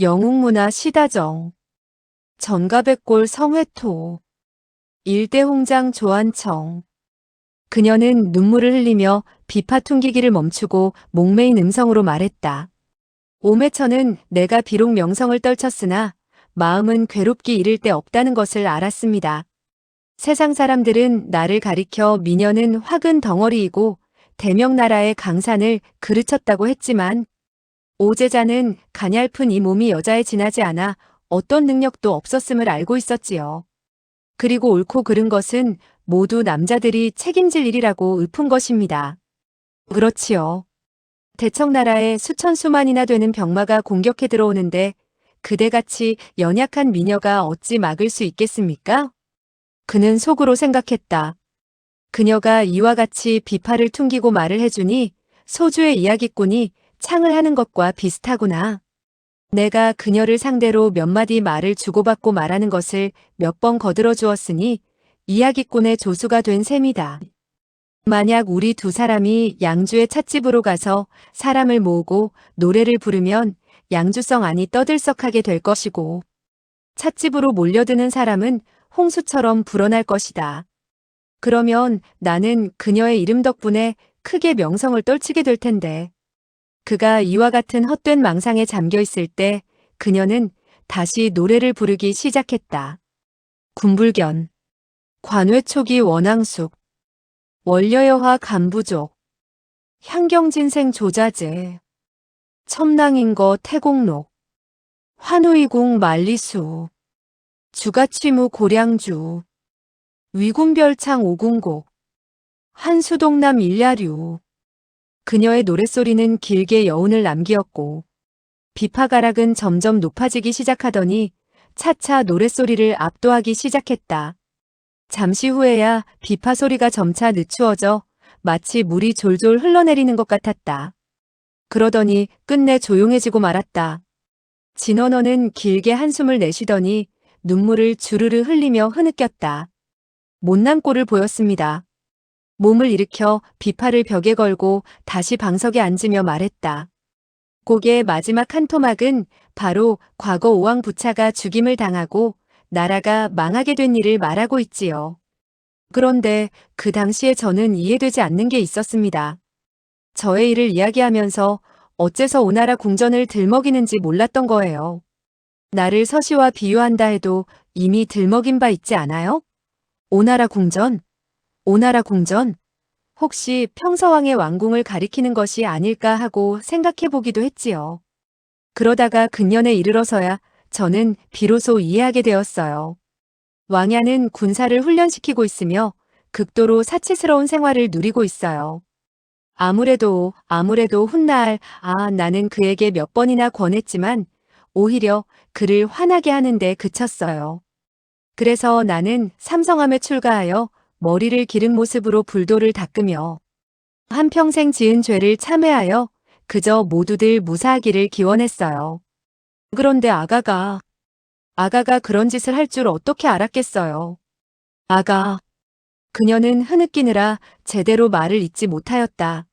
영웅문화 시다정, 전가백골 성회토, 일대홍장 조안청. 그녀는 눈물을 흘리며 비파 퉁기기를 멈추고 목매인 음성으로 말했다. 오매천은 내가 비록 명성을 떨쳤으나 마음은 괴롭기 이를 데 없다는 것을 알았습니다. 세상 사람들은 나를 가리켜 미녀는 화근 덩어리이고 대명나라의 강산을 그르쳤다고 했지만 오제자는 가냘픈 이 몸이 여자에 지나지 않아 어떤 능력도 없었음을 알고 있었지요. 그리고 옳고 그른 것은 모두 남자들이 책임질 일이라고 읊은 것입니다. 그렇지요. 대청나라에 수천 수만이나 되는 병마가 공격해 들어오는데 그대같이 연약한 미녀가 어찌 막을 수 있겠습니까? 그는 속으로 생각했다. 그녀가 이와 같이 비파를 퉁기고 말을 해주니 소주의 이야기꾼이 창을 하는 것과 비슷하구나. 내가 그녀를 상대로 몇 마디 말을 주고받고 말하는 것을 몇 번 거들어 주었으니 이야기꾼의 조수가 된 셈이다. 만약 우리 두 사람이 양주의 찻집으로 가서 사람을 모으고 노래를 부르면 양주성 안이 떠들썩하게 될 것이고 찻집으로 몰려드는 사람은 홍수처럼 불어날 것이다. 그러면 나는 그녀의 이름 덕분에 크게 명성을 떨치게 될 텐데 그가 이와 같은 헛된 망상에 잠겨 있을 때 그녀는 다시 노래를 부르기 시작했다. 군불견, 관외초기 원앙숙, 원려여화 간부족, 향경진생 조자재, 첨낭인거 태공록, 환우이궁 만리수, 주가취무 고량주, 위군별창 오궁곡, 한수동남 일야류. 그녀의 노랫소리는 길게 여운을 남기었고 비파가락은 점점 높아지기 시작하더니 차차 노랫소리를 압도하기 시작했다. 잠시 후에야 비파 소리가 점차 늦추어져 마치 물이 졸졸 흘러내리는 것 같았다. 그러더니 끝내 조용해지고 말았다. 진원호는 길게 한숨을 내쉬더니 눈물을 주르르 흘리며 흐느꼈다. 못난 꼴을 보였습니다. 몸을 일으켜 비파를 벽에 걸고 다시 방석에 앉으며 말했다. 곡의 마지막 한 토막은 바로 과거 오왕부차가 죽임을 당하고 나라가 망하게 된 일을 말하고 있지요. 그런데 그 당시에 저는 이해되지 않는 게 있었습니다. 저의 일을 이야기하면서 어째서 오나라 궁전을 들먹이는지 몰랐던 거예요. 나를 서시와 비유한다 해도 이미 들먹인 바 있지 않아요? 오나라 궁전? 오나라 궁전? 혹시 평서왕의 왕궁을 가리키는 것이 아닐까 하고 생각해 보기도 했지요. 그러다가 근년에 이르러서야 저는 비로소 이해하게 되었어요. 왕야는 군사를 훈련시키고 있으며 극도로 사치스러운 생활을 누리고 있어요. 아무래도 훗날 나는 그에게 몇 번이나 권했지만 오히려 그를 화나게 하는데 그쳤어요. 그래서 나는 삼성함에 출가하여 머리를 기른 모습으로 불도를 닦으며 한평생 지은 죄를 참회하여 그저 모두들 무사하기를 기원했어요. 그런데 아가가 그런 짓을 할 줄 어떻게 알았겠어요. 그녀는 흐느끼느라 제대로 말을 잇지 못하였다.